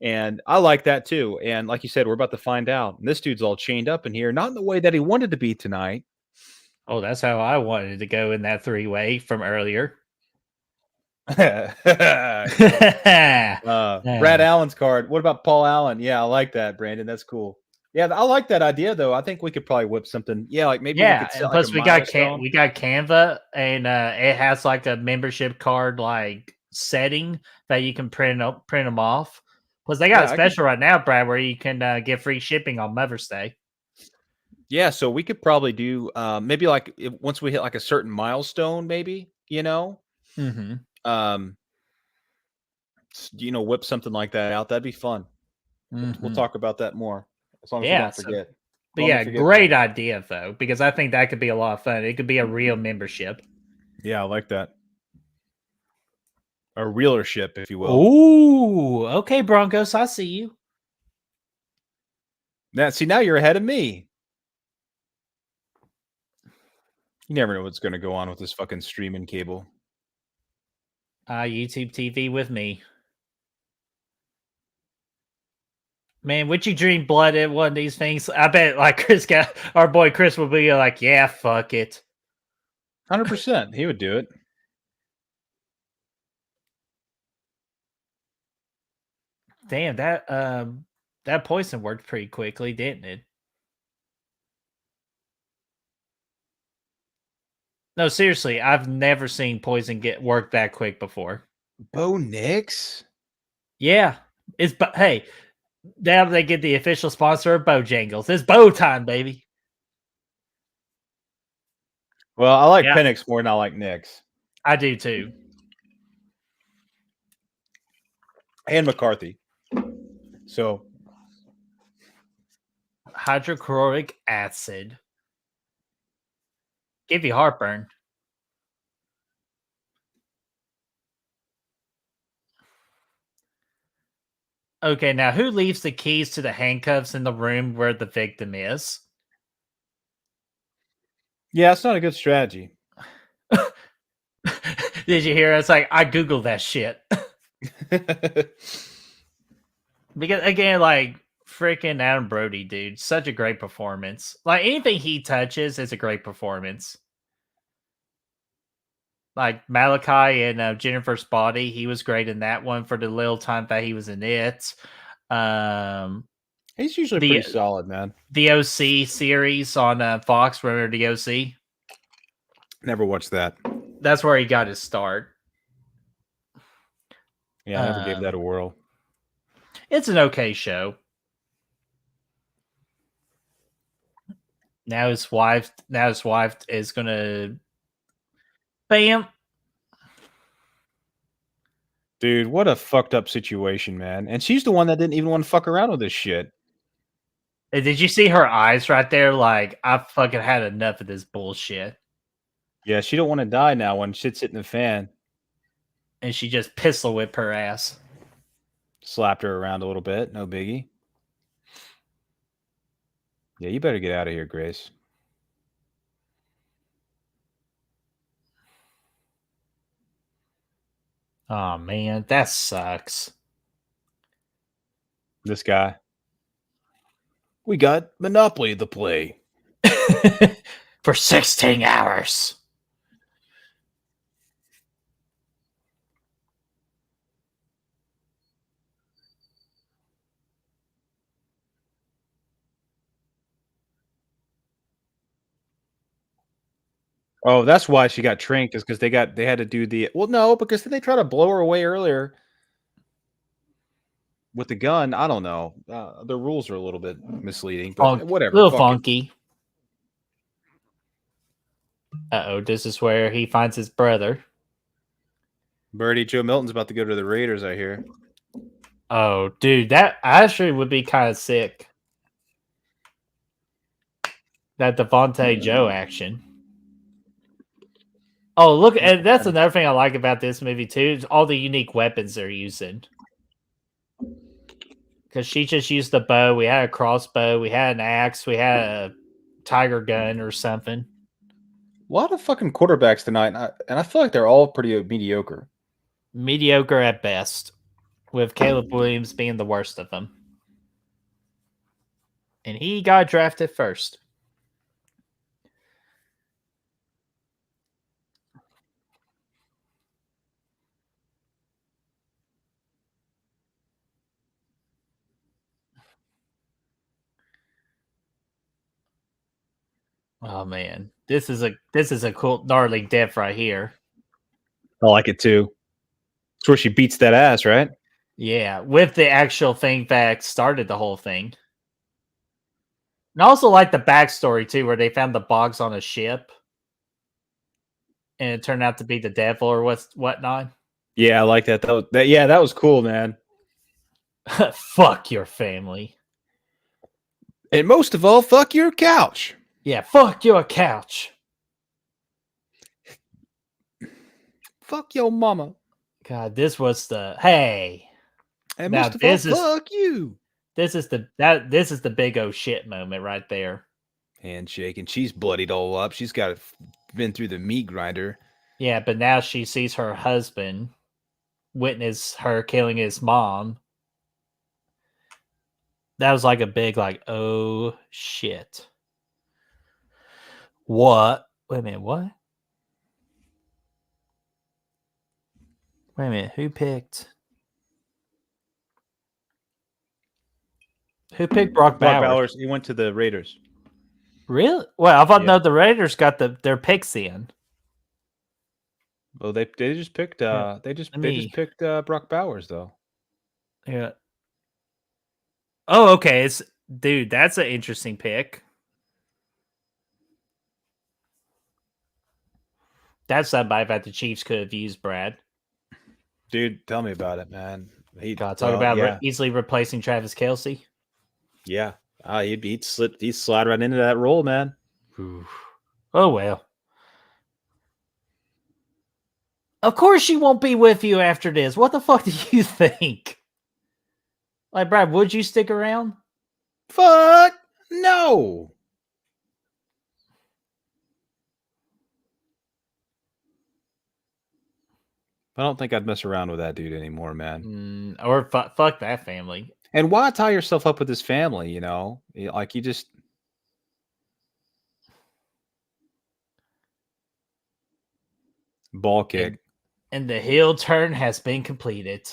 And I like that too. And like you said, we're about to find out. And this dude's all chained up in here, not in the way that he wanted to be tonight. Oh, that's how I wanted to go in that three-way from earlier. Brad Allen's card. What about Paul Allen? Yeah, I like that, Brandon. That's cool. Yeah, I like that idea though. I think we could probably whip something. Yeah, like maybe we Yeah, could and set like a plus we got milestone. we got Canva, and it has like a membership card like setting that you can print them off. Plus they got a Yeah, I could. special right now, Brad, where you can get free shipping on Mother's Day. Yeah, so we could probably do maybe like once we hit like a certain milestone, maybe Mm-hmm. um, whip something like that out. That'd be fun. We'll Mm-hmm. talk about that more as long as we Yeah. don't So, forget. but Let me yeah, forget that. great idea though, because I think that could be a lot of fun. It could be a real membership. Yeah, I like that. A realership, if you will. Ooh, okay, Broncos, I see you. Now you're ahead of me. You never know what's going to go on with this fucking streaming cable. YouTube TV with me. Man, would you dream blood at one of these things? I bet like our boy Chris would be like, yeah, fuck it. 100%. He would do it. Damn, that poison worked pretty quickly, didn't it? No, seriously, I've never seen poison get work that quick before. Bo Nix? Yeah. But hey, now they get the official sponsor of Bojangles. It's bow time, baby. Well, I like Yeah, Penix more than I like Nix. I do too. And McCarthy. So, Hydrochloric acid. Give you heartburn. Okay, now who leaves the keys to the handcuffs in the room where the victim is? yeah, it's not a good strategy. Did you hear? It's like I googled that shit because again, like freaking Adam Brody, dude, such a great performance. Like anything he touches is a great performance. Like Malachi and Jennifer's Body, he was great in that one for the little time that he was in it. Um, He's usually the pretty solid, man. the OC series on Fox, remember the OC? Never watched that. That's where he got his start. Yeah, I never gave that a whirl. It's an okay show. Now his wife is gonna bam. Dude, what a fucked up situation, man. And she's the one that didn't even want to fuck around with this shit. And did you see her eyes right there? Like I fucking had enough of this bullshit. Yeah, she don't want to die now when shit's hitting the fan. And she just pistol whipped her ass. Slapped her around a little bit. No biggie. Yeah, you better get out of here, Grace. Oh man, that sucks. This guy. We got Monopoly to play. For 16 hours. Oh, that's why she got tranked, is because they had to do the no, because then they try to blow her away earlier with the gun. I don't know. The rules are a little bit misleading, but whatever. Little Fuck it. funky. This is where he finds his brother. Birdie, Joe Milton's about to go to the Raiders, I hear. Oh, dude, that actually would be kind of sick. That Devontae Joe action. Oh, look, and that's another thing I like about this movie too, is all the unique weapons they're using. Because she just used the bow. We had a crossbow. We had an axe. We had a tiger gun or something. A lot of fucking quarterbacks tonight, and I feel like they're all pretty mediocre. Mediocre at best, with Caleb Williams being the worst of them. And he got drafted first. Oh man, this is a cool gnarly death right here. I like it too. It's where she beats that ass, right? Yeah, with the actual thing that started the whole thing. And I also like the backstory too, where they found the box on a ship, and it turned out to be the devil or whatnot. Yeah, I like that. That was cool, man. Fuck your family. And most of all, fuck your couch. Yeah, fuck your couch. Fuck your mama. God, this was the hey. And Now most of all, fuck you. This is the big oh shit moment right there. Handshake, and she's bloodied all up. She's been through the meat grinder. Yeah, but now she sees her husband witness her killing his mom. That was like a big oh shit. What? Wait a minute, what? Wait a minute, who picked Brock Bowers? He went to the Raiders. Really? Well, I thought no, the Raiders got their picks in. Well, they just picked picked Brock Bowers though. Yeah. Oh, okay. Dude, that's an interesting pick. That's somebody that the Chiefs could have used, Brad. Dude, tell me about it, man. Talk about easily replacing Travis Kelce. Yeah, he'd slide right into that role, man. Oh well. Of course she won't be with you after this. What the fuck do you think? Like, Brad, would you stick around? Fuck no. I don't think I'd mess around with that dude anymore, man. Or fuck that family. And why tie yourself up with his family, you know? Like, you just... Ball kick. And the heel turn has been completed.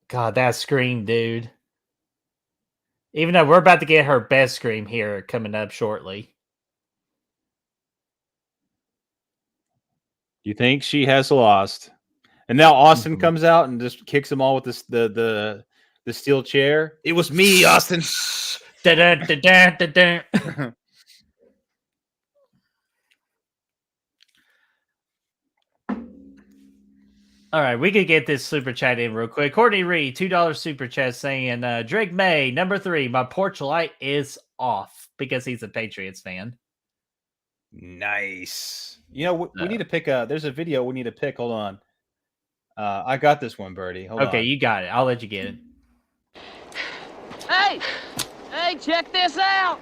God, that scream, dude. Even though we're about to get her best scream here coming up shortly. You think she has lost. And now Austin comes out and just kicks them all with the steel chair. It was me, Austin. All right, we could get this super chat in real quick. Courtney Reed, $2 super chat saying, Drake May, number 3, my porch light is off because he's a Patriots fan. Nice. You know, we need to pick there's a video we need to pick. Hold on. I got this one, Birdie. Hold on. Okay, you got it. I'll let you get it. Hey, check this out.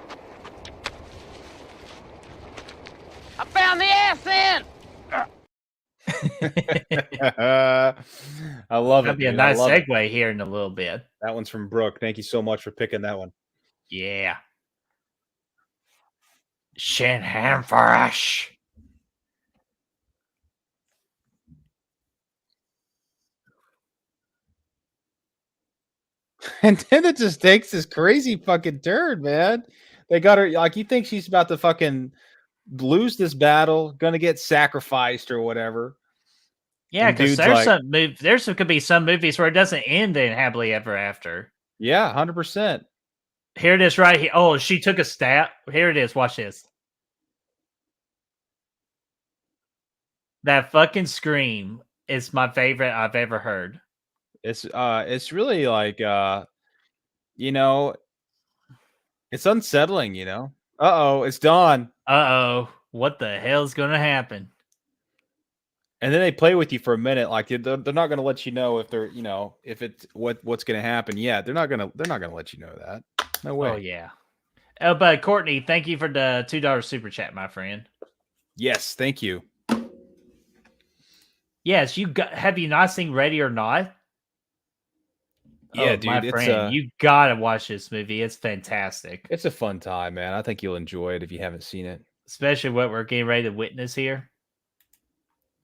I found the ass in. I love it. That'd be a nice segue here in a little bit. That one's from Brooke. Thank you so much for picking that one. Yeah. Shanahan for us. And then it just takes this crazy fucking turn, man. They got her like you think she's about to fucking lose this battle, gonna get sacrificed or whatever. Yeah, And because dude's like, could be some movies where it doesn't end in happily ever after. yeah, 100%. Here it is right here. Oh, she took a stab. Here it is. Watch this. That fucking scream is my favorite I've ever heard. It's really like you know, it's unsettling, you know. Uh-oh, it's dawn. Uh-oh. What the hell's gonna happen? And then they play with you for a minute, like they're not going to let you know if they're, you know, if it's what's going to happen. Yeah, they're not going to let you know that. No way. Oh yeah. Oh, but Courtney, thank you for the $2 super chat, my friend. Yes, thank you. Yes, have you not seen Ready or Not? Yeah, oh, dude, my friend, you gotta watch this movie. It's fantastic. It's a fun time, man. I think you'll enjoy it if you haven't seen it. Especially what we're getting ready to witness here.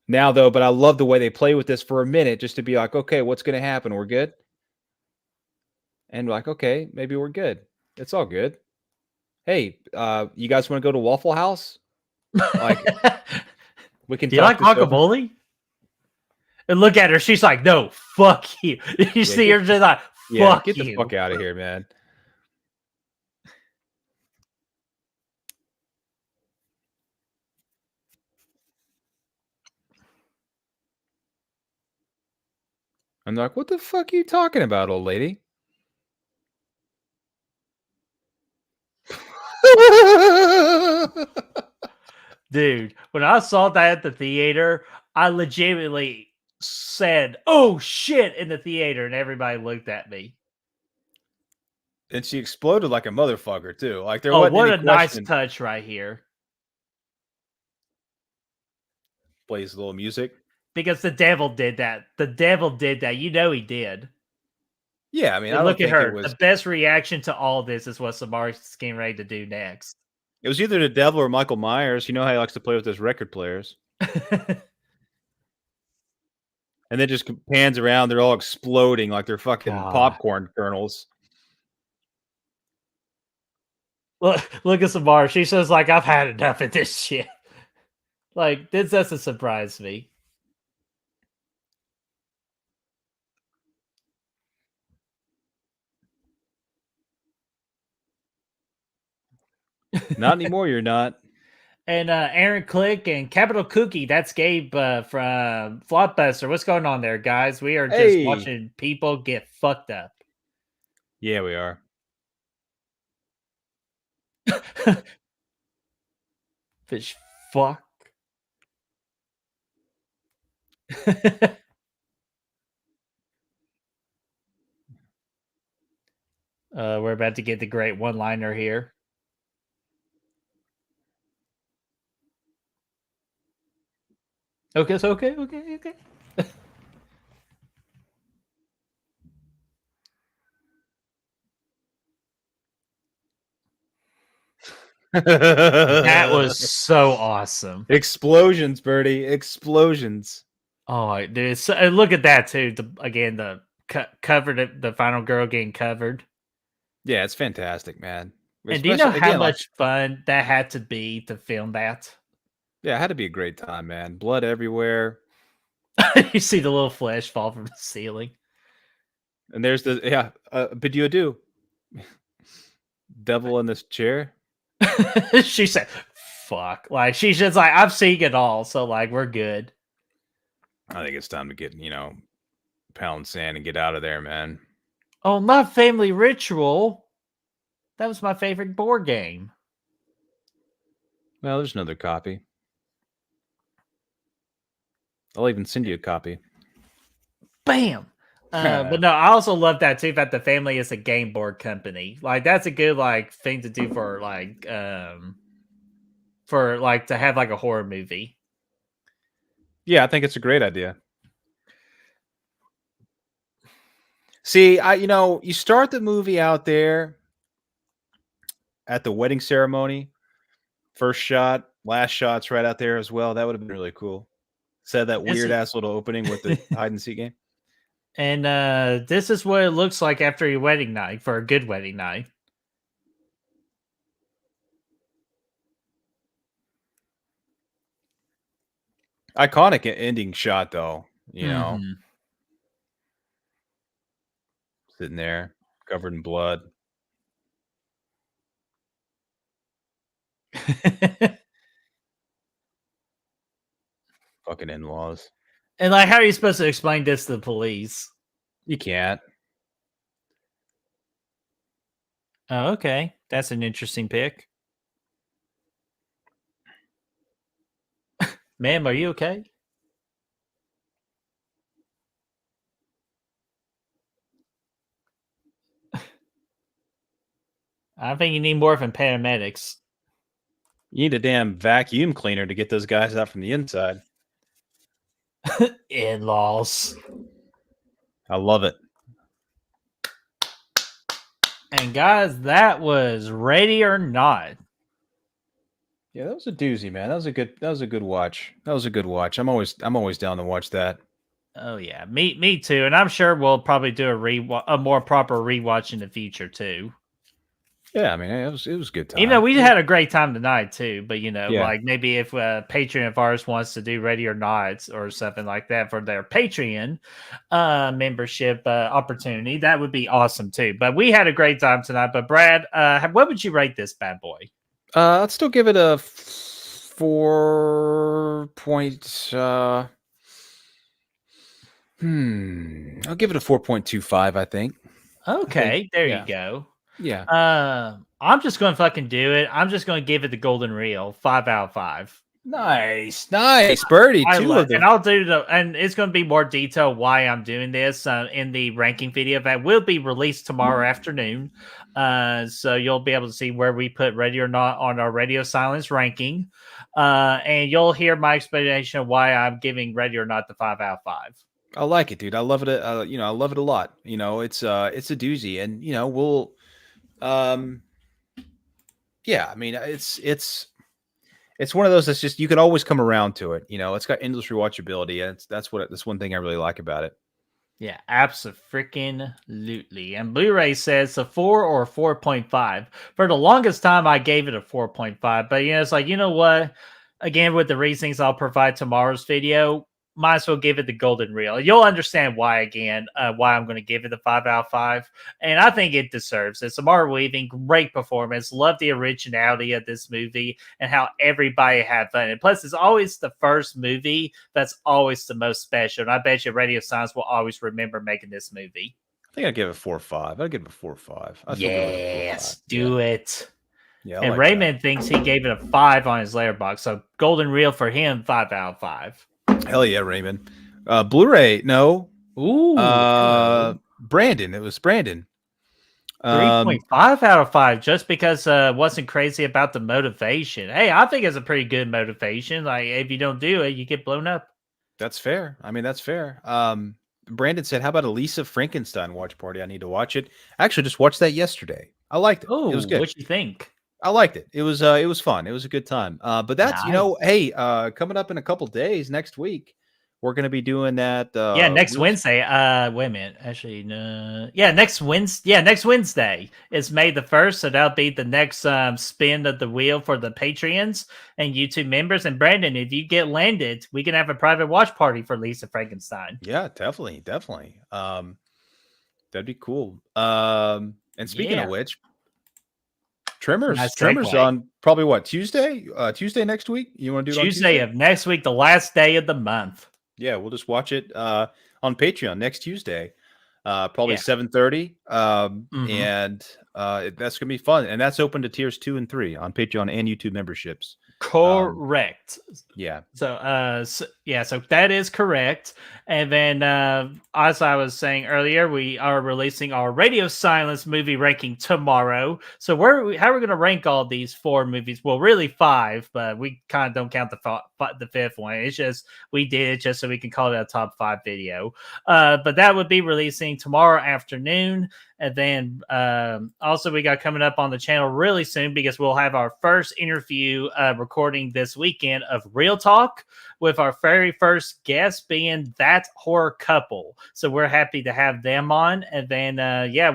Now, though, but I love the way they play with this for a minute, just to be like, okay, what's going to happen? We're good. And like, okay, maybe we're good. It's all good. Hey, you guys want to go to Waffle House? Like, we can. Do you like guacamole? And look at her. She's like, no, fuck you. You see her just like, fuck get you. the fuck out of here, man. I'm like, what the fuck are you talking about, old lady? Dude, when I saw that at the theater, I legitimately said, oh shit, in the theater, and everybody looked at me. And she exploded like a motherfucker, too. Like, there Oh, wasn't what any a nice question. touch right here. Plays a little music. Because the devil did that. The devil did that. You know he did. Yeah, I mean, And I look don't at think her. it was. The best reaction to all this is what Samari's getting ready to do next. It was either the devil or Michael Myers. You know how he likes to play with his record players. And then just pans around. They're all exploding like they're fucking popcorn kernels. Look at Samara. She says, like, I've had enough of this shit. Like, this doesn't surprise me. Not anymore, you're not. And Aaron Click and Capital Cookie, that's Gabe from Flopbuster. What's going on there, guys? We are just watching people get fucked up. Yeah, we are. Fish fuck. We're about to get the great one-liner here. Okay, so okay. That was so awesome. Explosions, Birdie. Explosions. Oh, dude. Look at that, too. The covered, the final girl getting covered. Yeah, it's fantastic, man. And do you know how much fun that had to be to film that? Yeah, it had to be a great time, man. Blood everywhere. You see the little flesh fall from the ceiling. And there's the, but you do. Devil in this chair. She said, fuck. Like, she's just like, I've seen it all, so, like, we're good. I think it's time to get, pound sand and get out of there, man. Oh, my family ritual. That was my favorite board game. Well, there's another copy. I'll even send you a copy. Bam. But no, I also love that too. That the family is a game board company. Like, that's a good thing to do for to have like a horror movie. Yeah, I think it's a great idea. See, you start the movie out there at the wedding ceremony. First shot, last shot's right out there as well. That would have been really cool. Said that weird ass little opening with the hide and seek game. And this is what it looks like after your wedding night, for a good wedding night. Iconic ending shot, though. You know, Mhm. sitting there covered in blood. Fucking in-laws. And like, how are you supposed to explain this to the police? You can't. Oh, okay. That's an interesting pick. Ma'am, are you okay? I think you need more from paramedics. You need a damn vacuum cleaner to get those guys out from the inside. In-laws. I love it. And guys, that was Ready or Not. Yeah, that was a doozy, man. That was a good watch. That was a good watch. I'm always down to watch that. Oh yeah, me too. And I'm sure we'll probably do a more proper rewatch in the future too. Yeah, I mean, it was a good time. Even though we had a great time tonight too, but Yeah. like maybe if Patreon of ours wants to do Ready or Not or something like that for their Patreon membership opportunity, that would be awesome too. But we had a great time tonight. But Brad, what would you rate this bad boy? I'd still give it a 4 point. I'll give it a 4.25. I think. Okay, there you go. Yeah. I'm just going to fucking do it. I'm just going to give it the golden reel, 5 out of 5. Nice, Birdie. And I'll do and it's going to be more detail why I'm doing this in the ranking video that will be released tomorrow afternoon. So you'll be able to see where we put Ready or Not on our Radio Silence ranking. And you'll hear my explanation of why I'm giving Ready or Not the 5 out of 5. I like it, dude. I love it. I love it a lot. It's a doozy, and we'll, yeah. I mean, it's one of those that's just you can always come around to it. It's got endless rewatchability, and that's one thing I really like about it. Yeah, absolutely. And Blu-ray says a 4 or 4.5. For the longest time, I gave it a 4.5. But it's like, you know what? Again, with the reasons I'll provide tomorrow's video, might as well give it the golden reel. You'll understand why again, why I'm going to give it a 5 out of 5. And I think it deserves it. Samara Weaving, great performance. Love the originality of this movie and how everybody had fun. And plus, it's always the first movie that's always the most special. And I bet you Radio Science will always remember making this movie. I think I'd give it 4 or 5. I'd give it a 4 or 5. Yes, do it. Yeah, and Raymond thinks he gave it a 5 on his Letterboxd. So golden reel for him, 5 out of 5. Hell yeah, Raymond. Blu-ray, no. Ooh. Brandon. It was Brandon. 3.5 out of 5, just because wasn't crazy about the motivation. Hey, I think it's a pretty good motivation. Like, if you don't do it, you get blown up. That's fair. I mean, that's fair. Brandon said, how about a Lisa Frankenstein watch party? I need to watch it. I actually just watched that yesterday. I liked it. Oh, it was good. What you think? I liked it. It was fun. It was a good time. But that's, nice. Hey, coming up in a couple days next week, we're going to be doing that. Next Wednesday. Wait a minute. Actually, no. Yeah, next Wednesday. Yeah, next Wednesday. It's May the 1st. So that'll be the next spin of the wheel for the Patreons and YouTube members. And Brandon, if you get landed, we can have a private watch party for Lisa Frankenstein. Yeah, definitely. That'd be cool. And speaking of which, Tremors on probably what, Tuesday? Tuesday next week? You want to do it Tuesday on of next week, the last day of the month. Yeah, we'll just watch it on Patreon next Tuesday, probably 7:30. And that's gonna be fun. And that's open to tiers 2 and 3 on Patreon and YouTube memberships. Correct. Yeah. So that is correct. And then, as I was saying earlier, we are releasing our Radio Silence movie ranking tomorrow. So how are we going to rank all these 4 movies? Well, really 5, but we kind of don't count the 5th one. It's just we did it just so we can call it a top 5 video. But that would be releasing tomorrow afternoon. And then also we got coming up on the channel really soon because we'll have our first interview recording this weekend of Real Talk with our very first guest being That Horror Couple. So we're happy to have them on. And then,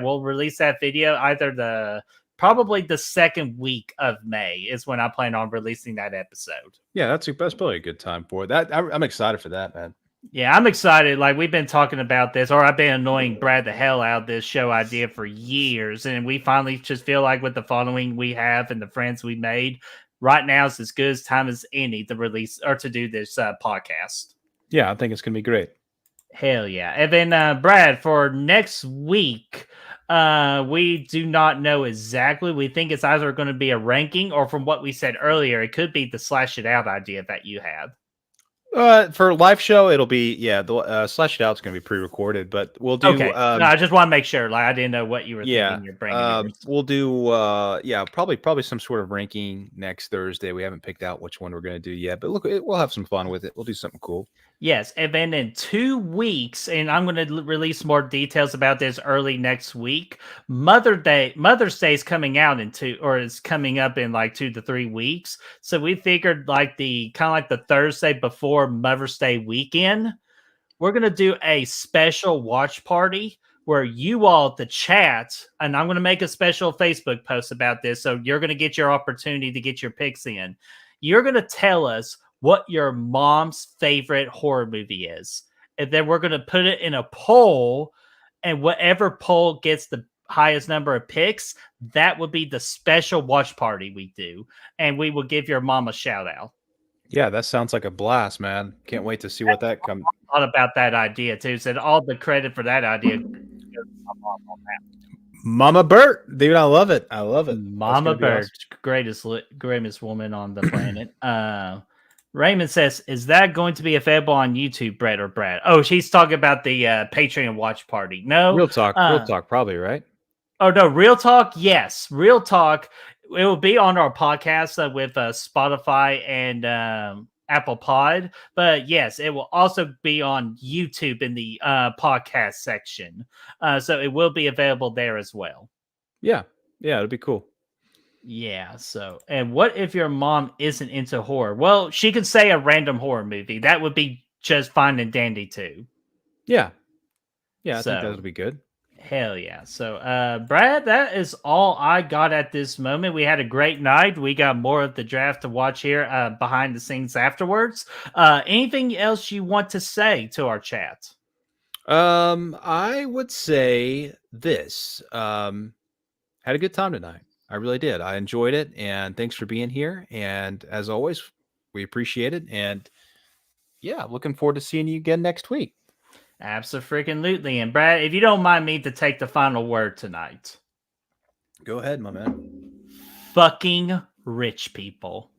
we'll release that video either probably the second week of May is when I plan on releasing that episode. Yeah, that's probably a good time for that. I'm excited for that, man. Yeah, I'm excited. Like, we've been talking about this, or I've been annoying Brad the hell out of this show idea for years. And we finally just feel like with the following we have and the friends we made, right now is as good as time as any to release or to do this podcast. Yeah, I think it's going to be great. Hell yeah. And then, Brad, for next week, we do not know exactly. We think it's either going to be a ranking or from what we said earlier, it could be the slash it out idea that you had. For live show, it'll be the slash it out's going to be pre-recorded, but we'll do. Okay, no, I just want to make sure. Like, I didn't know what you were thinking. You're bringing. We'll do. Probably some sort of ranking next Thursday. We haven't picked out which one we're going to do yet, but look, we'll have some fun with it. We'll do something cool. Yes, and then in 2 weeks, and I'm going to release more details about this early next week. Mother's Day is coming out is coming up in like 2 to 3 weeks. So we figured like the Thursday before Mother's Day weekend, we're going to do a special watch party where you all, the chat, and I'm going to make a special Facebook post about this. So you're going to get your opportunity to get your picks in. You're going to tell us what your mom's favorite horror movie is. And then we're going to put it in a poll, and whatever poll gets the highest number of picks, that would be the special watch party we do. And we will give your mom a shout out. Yeah, that sounds like a blast, man. Can't wait to see what that comes. Thought about that idea too. Said all the credit for that idea goes to my mom on that. Mama Bert, dude, I love it. I love it. Mama Bert, awesome. Greatest woman on the planet. Raymond says, is that going to be available on YouTube, Brett or Brad? Oh, she's talking about the Patreon watch party. No. Real talk, probably, right? Oh, no. Real Talk, yes. Real Talk. It will be on our podcast with Spotify and Apple Pod. But, yes, it will also be on YouTube in the podcast section. So it will be available there as well. Yeah. Yeah, it'll be cool. Yeah, so, and what if your mom isn't into horror? Well, she could say a random horror movie. That would be just fine and dandy too. Yeah. Yeah, I think that would be good. Hell yeah. So, Brad, that is all I got at this moment. We had a great night. We got more of the draft to watch here behind the scenes afterwards. Anything else you want to say to our chat? I would say this. Had a good time tonight. I really did. I enjoyed it, and thanks for being here. And as always, we appreciate it. And yeah, looking forward to seeing you again next week. Absolutely. And Brad, if you don't mind me to take the final word tonight. Go ahead, my man. Fucking rich people.